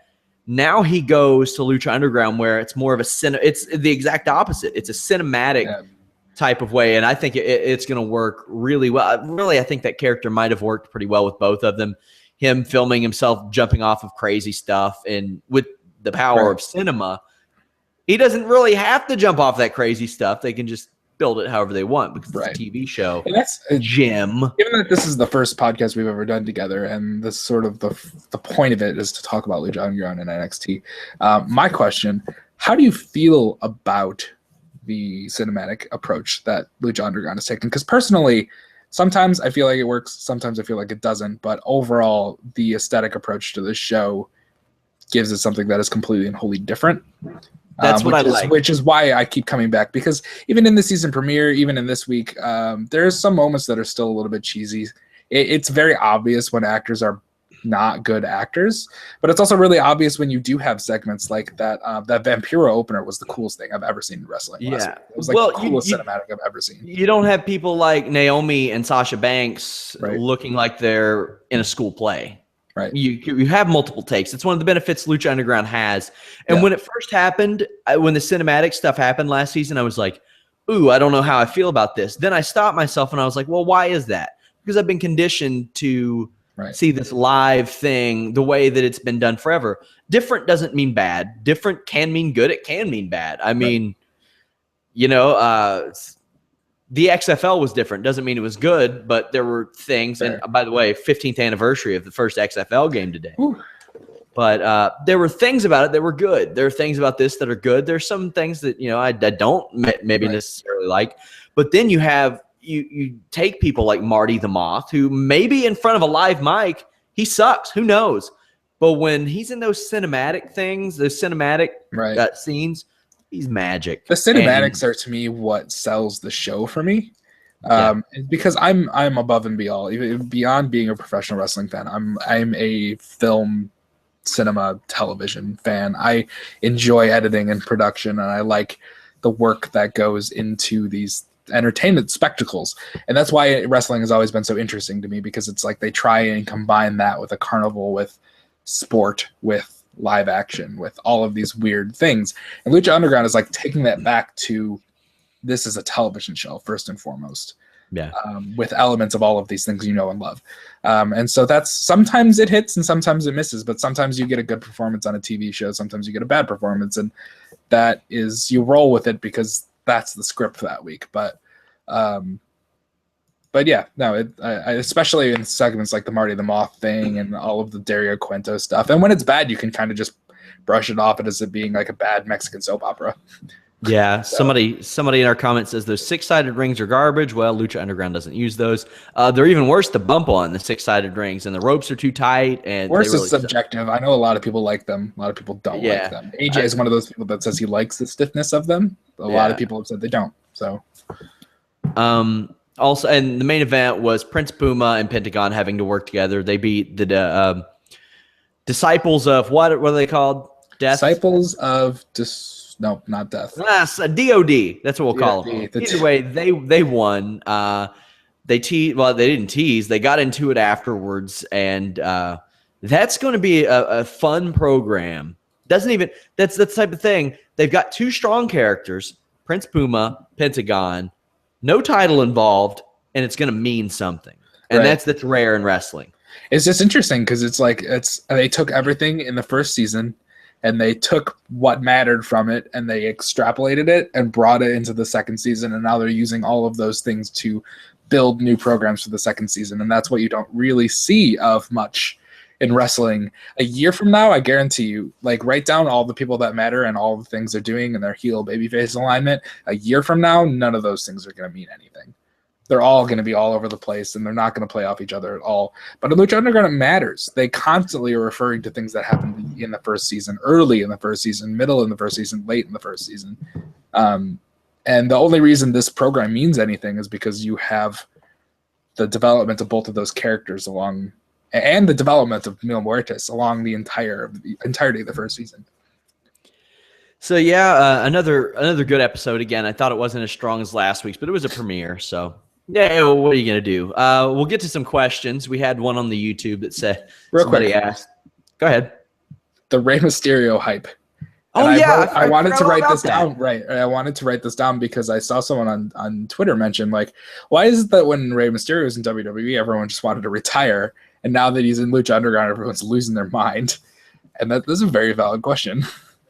Now he goes to Lucha Underground, where it's more of it's the exact opposite. It's a cinematic type of way, and I think it's going to work really well. Really, I think that character might have worked pretty well with both of them. Him filming himself jumping off of crazy stuff, and with the power of cinema, he doesn't really have to jump off that crazy stuff. They can just build it however they want because it's a TV show. And that's Jim. Given that this is the first podcast we've ever done together, and this sort of the point of it is to talk about Lucha Underground and NXT. My question: how do you feel about the cinematic approach that Lucha Underground is taking? Because personally, sometimes I feel like it works, sometimes I feel like it doesn't. But overall, the aesthetic approach to this show gives it something that is completely and wholly different. That's what I like. Which is why I keep coming back, because even in the season premiere, even in this week, there's some moments that are still a little bit cheesy. It's very obvious when actors are not good actors, but it's also really obvious when you do have segments like that. That Vampiro opener was the coolest thing I've ever seen in wrestling. Yeah, it was like the coolest cinematic I've ever seen. You don't have people like Naomi and Sasha Banks looking like they're in a school play. Right. You have multiple takes. It's one of the benefits Lucha Underground has. And when it first happened, when the cinematic stuff happened last season, I was like, ooh, I don't know how I feel about this. Then I stopped myself and I was like, well, why is that? Because I've been conditioned to see this live thing the way that it's been done forever. Different doesn't mean bad. Different can mean good. It can mean bad. I mean, the XFL was different. Doesn't mean it was good, but there were things. And by the way, 15th anniversary of the first XFL game today. Ooh. But there were things about it that were good. There are things about this that are good. There's some things that I don't maybe necessarily like. But then you have you take people like Marty the Moth, who maybe in front of a live mic he sucks. Who knows? But when he's in those cinematic things, those cinematic scenes. He's magic. The cinematics are, to me, what sells the show for me. Because I'm above and beyond being a professional wrestling fan. I'm a film, cinema, television fan. I enjoy editing and production, and I like the work that goes into these entertainment spectacles. And that's why wrestling has always been so interesting to me, because it's like they try and combine that with a carnival, with sport, with live action, with all of these weird things. And Lucha Underground is like taking that back to, this is a television show first and foremost, with elements of all of these things and love. And so that's, sometimes it hits and sometimes it misses, but sometimes you get a good performance on a TV show, sometimes you get a bad performance, and that is, you roll with it because that's the script for that week. But yeah, no, I especially in segments like the Marty the Moth thing and all of the Dario Cuento stuff. And when it's bad, you can kind of just brush it off as it being like a bad Mexican soap opera. Yeah, so. Somebody in our comments says those 6-sided rings are garbage. Well, Lucha Underground doesn't use those. They're even worse to bump on, the 6-sided rings, and the ropes are too tight. And worse is subjective. I know a lot of people like them. A lot of people don't like them. AJ is one of those people that says he likes the stiffness of them. A lot of people have said they don't. So, also, and the main event was Prince Puma and Pentagon having to work together. They beat the disciples of what are they called? Death? Disciples of no, not death. DOD. That's what we'll call them. Either way, they won. They didn't tease. They got into it afterwards, and that's going to be a fun program. That's the type of thing. They've got 2 strong characters, Prince Puma, Pentagon. No title involved, and it's going to mean something. And that's rare in wrestling. It's just interesting because it's like they took everything in the first season and they took what mattered from it and they extrapolated it and brought it into the second season, and now they're using all of those things to build new programs for the second season, and that's what you don't really see of much in wrestling. A year from now, I guarantee you, like, write down all the people that matter and all the things they're doing and their heel babyface alignment. A year from now, none of those things are going to mean anything. They're all going to be all over the place, and they're not going to play off each other at all. But in Lucha Underground, it matters. They constantly are referring to things that happened in the first season, early in the first season, middle in the first season, late in the first season. And the only reason this program means anything is because you have the development of both of those characters along, and the development of Mil Muertes along the entirety of the first season. So yeah, another good episode. Again, I thought it wasn't as strong as last week's, but it was a premiere. So yeah, well, what are you gonna do? We'll get to some questions. We had one on the YouTube that said somebody asked. Go ahead. The Rey Mysterio hype. Oh, and yeah. I wanted to write this down. Right. I wanted to write this down because I saw someone on Twitter mention, like, why is it that when Rey Mysterio was in WWE, everyone just wanted to retire, and now that he's in Lucha Underground, everyone's losing their mind? And that is a very valid question.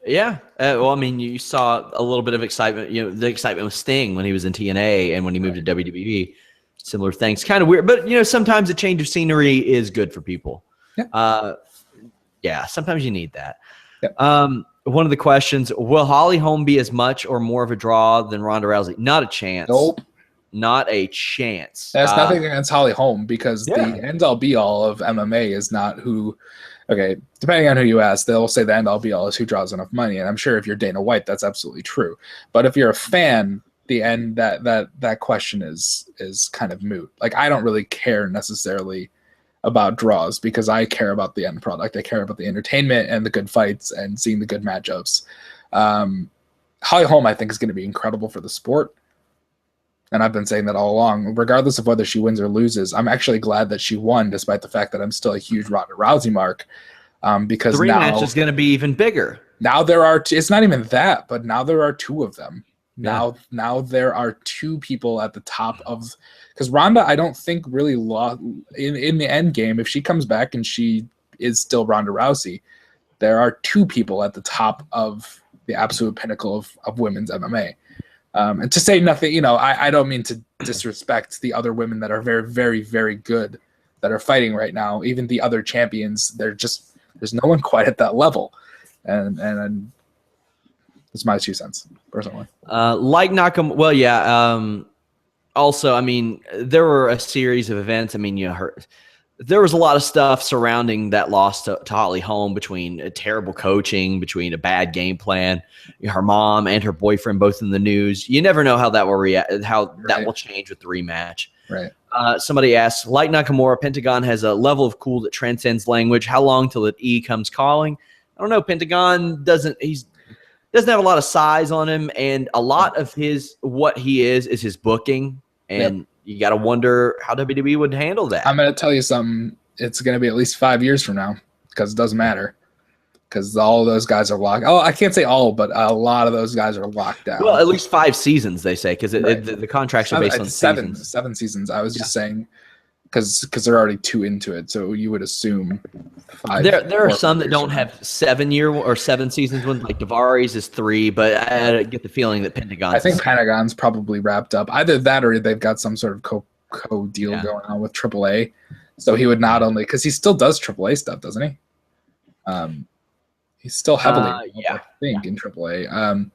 Yeah. Well, I mean, you saw a little bit of excitement, the excitement with Sting when he was in TNA and when he moved to WWE. Similar things. Kind of weird. But, sometimes a change of scenery is good for people. Yeah. Yeah, sometimes you need that. Yeah. One of the questions, will Holly Holm be as much or more of a draw than Ronda Rousey? Not a chance. Nope. Not a chance. That's nothing against Holly Holm, because the end-all be-all of MMA is not who – okay, depending on who you ask, they'll say the end-all be-all is who draws enough money. And I'm sure if you're Dana White, that's absolutely true. But if you're a fan, the end that question is kind of moot. Like, I don't really care necessarily about draws because I care about the end product. I care about the entertainment and the good fights and seeing the good matchups. Holly Holm, I think, is going to be incredible for the sport. And I've been saying that all along, regardless of whether she wins or loses. I'm actually glad that she won, despite the fact that I'm still a huge Ronda Rousey mark. Because the rematch is going to be even bigger. Now there are, it's not even that, but now there are two of them. Now there are two people at the top of, because Ronda, I don't think really lost in the end game. If she comes back and she is still Ronda Rousey, there are two people at the top of the absolute pinnacle of women's MMA. And to say nothing, I don't mean to disrespect the other women that are very, very, very good that are fighting right now. Even the other champions, there's no one quite at that level. And it's my 2 cents, personally. Like Nakamura, well, yeah. Also, I mean, there were a series of events. I mean, there was a lot of stuff surrounding that loss to Holly Holm, between a terrible coaching, between a bad game plan, her mom and her boyfriend both in the news. You never know how that will react, that will change with the rematch. Right. Somebody asks, like Nakamura, Pentagon has a level of cool that transcends language. How long till E comes calling? I don't know. Pentagon doesn't have a lot of size on him, and a lot of what he is his booking, and you got to wonder how WWE would handle that. I'm going to tell you something. It's going to be at least 5 years from now, because it doesn't matter, because all of those guys are locked. Oh, I can't say all, but a lot of those guys are locked down. Well, at least 5 seasons, they say, because the contracts are based on seasons. 7 seasons. I was just saying, because they're already 2 into it, so you would assume 5. There are some that don't have 7-year or 7 seasons. One like Daivari is 3, but I get the feeling that Pentagon. I think Pentagon's probably wrapped up. Either that, or they've got some sort of co deal going on with AAA. So he would not only, because he still does AAA stuff, doesn't he? He's still heavily, I think, in AAA.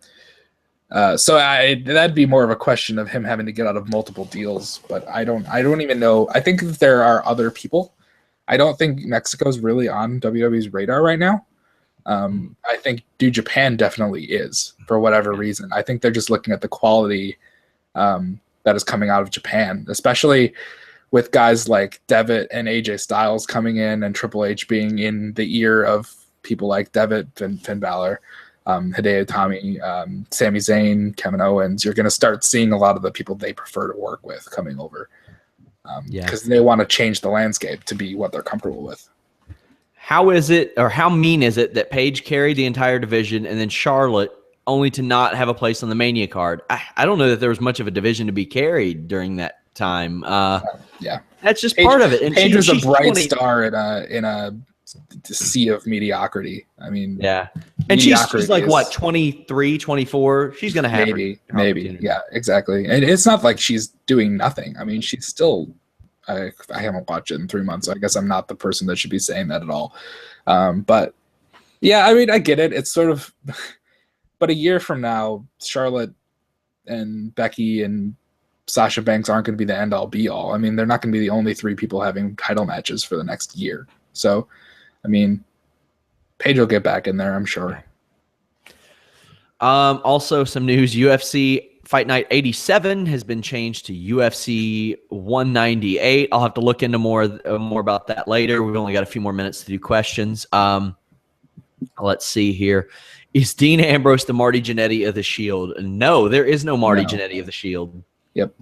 So that'd be more of a question of him having to get out of multiple deals, but I don't even know. I think that there are other people. I don't think Mexico's really on WWE's radar right now. I think New Japan definitely is, for whatever reason. I think they're just looking at the quality that is coming out of Japan, especially with guys like Devitt and AJ Styles coming in, and Triple H being in the ear of people like Devitt and Finn Balor. Hideo Itami, Sami Zayn, Kevin Owens. You're going to start seeing a lot of the people they prefer to work with coming over, because they want to change the landscape to be what they're comfortable with. How is it, or how mean is it, that Paige carried the entire division and then Charlotte only to not have a place on the Mania card? I don't know that there was much of a division to be carried during that time. Yeah, that's just part of it. And Paige was a she's bright 20 star in a sea of mediocrity. I mean, yeah. And she's like, what, 23, 24? She's going to have maybe. opportunity. Yeah, exactly. And it's not like she's doing nothing. I mean, she's still, I haven't watched it in 3 months, so I guess I'm not the person that should be saying that at all. But yeah, I mean, I get it. It's sort of, but a year from now, Charlotte and Becky and Sasha Banks aren't going to be the end all be all. I mean, they're not going to be the only 3 people having title matches for the next year. So, I mean, Paige will get back in there, I'm sure. Also, some news: UFC Fight Night 87 has been changed to UFC 198. I'll have to look into more about that later. We've only got a few more minutes to do questions. Let's see here. Is Dean Ambrose the Marty Jannetty of the Shield? No, there is no Marty Jannetty of the Shield. Yep.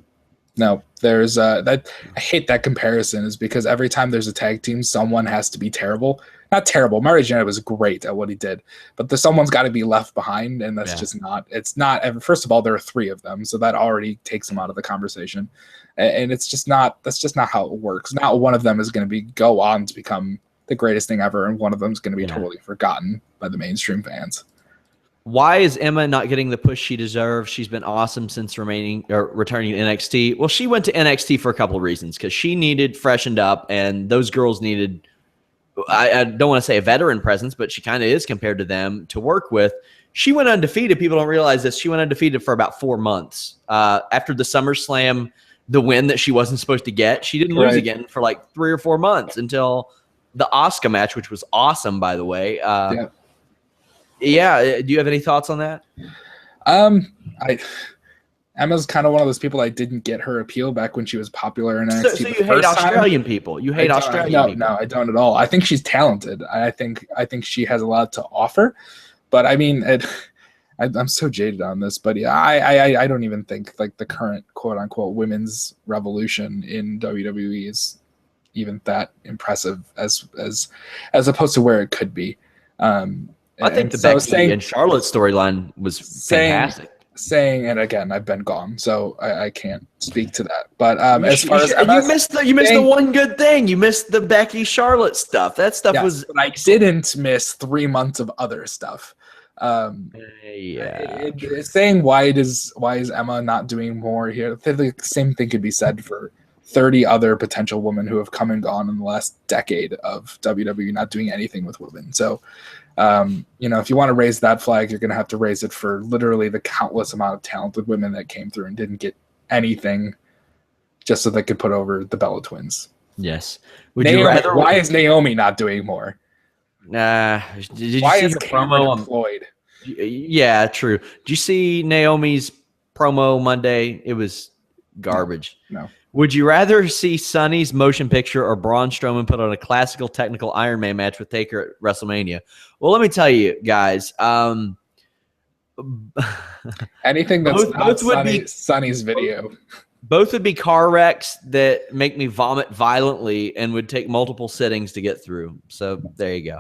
No, there's that. I hate that comparison, is because every time there's a tag team, someone has to be terrible. Not terrible. Marty Jannetty was great at what he did, but someone's got to be left behind, and that's just not. It's not. First of all, there are 3 of them, so that already takes them out of the conversation, and it's just not. That's just not how it works. Not one of them is going to go on to become the greatest thing ever, and one of them is going to be totally forgotten by the mainstream fans. Why is Emma not getting the push she deserves? She's been awesome since returning to NXT. Well, she went to NXT for a couple of reasons, because she needed freshened up, and those girls needed, I don't want to say a veteran presence, but she kind of is compared to them to work with. She went undefeated. People don't realize this. She went undefeated for about 4 months. After the SummerSlam, the win that she wasn't supposed to get, she didn't lose again for like 3 or 4 months until the Asuka match, which was awesome, by the way. Yeah. Do you have any thoughts on that? Emma's kind of one of those people. I didn't get her appeal back when she was popular in NXT. So you hate Australian people. You hate Australian people. No, I don't at all. I think she's talented. I think she has a lot to offer. But I mean, I'm so jaded on this. But yeah, I don't even think like the current quote unquote women's revolution in WWE is even that impressive as opposed to where it could be. I think the Becky and Charlotte storyline was fantastic. And again, I've been gone, so I can't speak to that. But as far as you missed the one good thing. You missed the Becky Charlotte stuff. That stuff was. But I didn't miss 3 months of other stuff. Saying why is Emma not doing more here? The same thing could be said for 30 other potential women who have come and gone in the last decade of WWE not doing anything with women. So. If you want to raise that flag, you're going to have to raise it for literally the countless amount of talented women that came through and didn't get anything just so they could put over the Bella Twins. Yes. Why is Naomi not doing more? Did you why see is her Cameron promo employed? Yeah, true. Did you see Naomi's promo Monday? It was garbage. No. Would you rather see Sonny's motion picture or Braun Strowman put on a classical technical Iron Man match with Taker at WrestleMania? Well, let me tell you guys. Anything that's not Sonny's video. Both would be car wrecks that make me vomit violently and would take multiple sittings to get through. So there you go.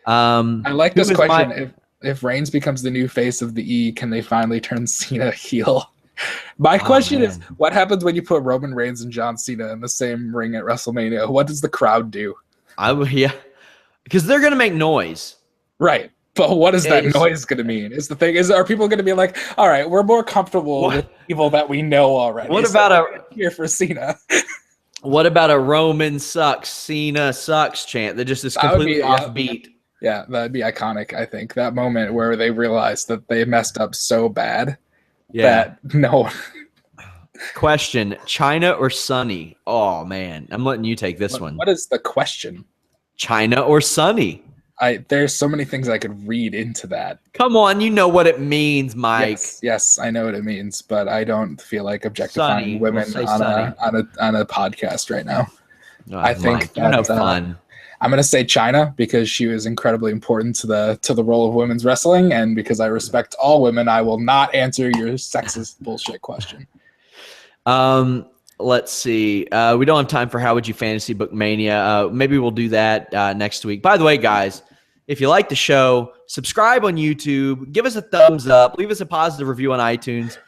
I like this question. If Reigns becomes the new face of the E, can they finally turn Cena heel? My question is, what happens when you put Roman Reigns and John Cena in the same ring at WrestleMania? What does the crowd do? Because they're going to make noise. Right. But what is that noise going to mean? Is the thing, are people going to be like, all right, we're more comfortable with people that we know already. What about here for Cena? What about a Roman sucks, Cena sucks chant that just is completely offbeat? Yeah, that'd be iconic, I think. That moment where they realized that they messed up so bad. Yeah. No. Question: China or Sunny? Oh man, I'm letting you take this one. What is the question? China or Sunny? There's so many things I could read into that. Come on, you know what it means, Mike. Yes, I know what it means, but I don't feel like objectifying women on a podcast right now. Oh, I think that's fun. I'm going to say China because she was incredibly important to the role of women's wrestling, and because I respect all women, I will not answer your sexist bullshit question. Let's see. We don't have time for How Would You Fantasy Book Mania. Maybe we'll do that next week. By the way, guys, if you like the show, subscribe on YouTube, give us a thumbs up, leave us a positive review on iTunes.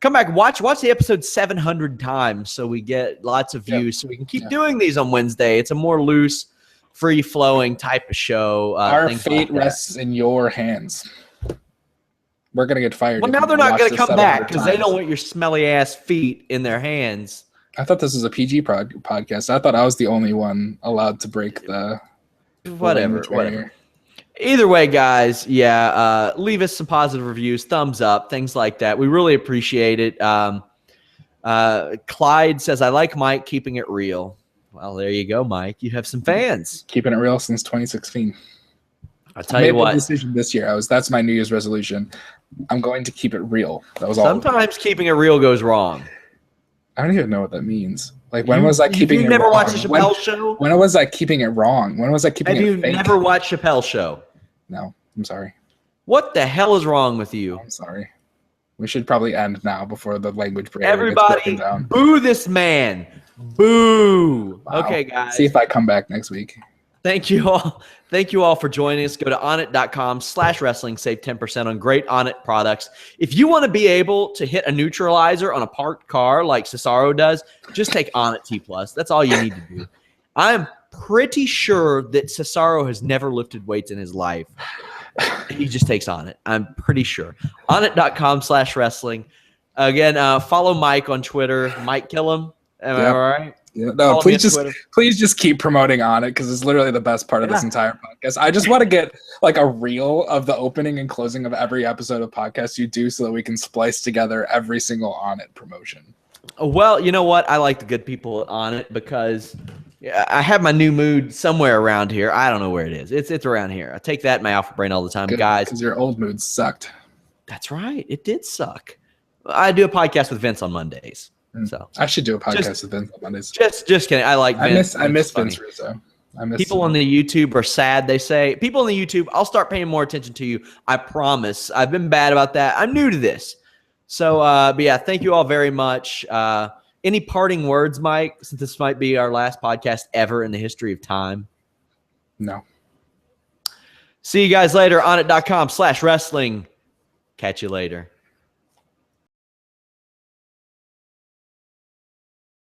Come back, watch the episode 700 times so we get lots of views, so we can keep doing these on Wednesday. It's a more loose, free-flowing type of show. Our fate rests in your hands. We're going to get fired. Well, now they're not going to come back because they don't want your smelly-ass feet in their hands. I thought this was a PG podcast. I thought I was the only one allowed to break the... Whatever. Either way, guys, leave us some positive reviews, thumbs up, things like that. We really appreciate it. Clyde says, I like Mike keeping it real. Well, there you go, Mike. You have some fans. Keeping it real since 2016. I'll tell you what. I made the decision this year. That's my New Year's resolution. I'm going to keep it real. That was all. Sometimes keeping it real goes wrong. I don't even know what that means. Like, when was I keeping it wrong? You've never watched a Chappelle show? When was I keeping it wrong? When was I keeping it fake? Have you never watched Chappelle's show? No, I'm sorry. What the hell is wrong with you? I'm sorry. We should probably end now before the language barrier Everybody, gets broken down. Boo this man. Boo. Wow. Okay, guys. See if I come back next week. Thank you all. Thank you all for joining us. Go to onnit.com/wrestling. Save 10% on great Onnit products. If you want to be able to hit a neutralizer on a parked car like Cesaro does, just take Onnit T+. That's all you need to do. I'm pretty sure that Cesaro has never lifted weights in his life. He just takes Onnit. I'm pretty sure. Onnit.com/wrestling. Again, follow Mike on Twitter. Mike Killam. Am I all right? Yeah, no, please just keep promoting Onnit because it's literally the best part of this entire podcast. I just want to get like a reel of the opening and closing of every episode of podcast you do so that we can splice together every single Onnit promotion. Well, you know what? I like the good people on it because I have my new mood somewhere around here. I don't know where it is. It's around here. I take that in my alpha brain all the time, guys. Because your old mood sucked. That's right. It did suck. I do a podcast with Vince on Mondays. So I should do a podcast with Vince on Mondays. Just kidding. I like Vince. I miss Vince Russo. People on the YouTube are sad. They say, people on the YouTube, I'll start paying more attention to you. I promise. I've been bad about that. I'm new to this. So, but yeah, thank you all very much. Any parting words, Mike, since this might be our last podcast ever in the history of time? No. See you guys later. Onnit.com/wrestling. Catch you later.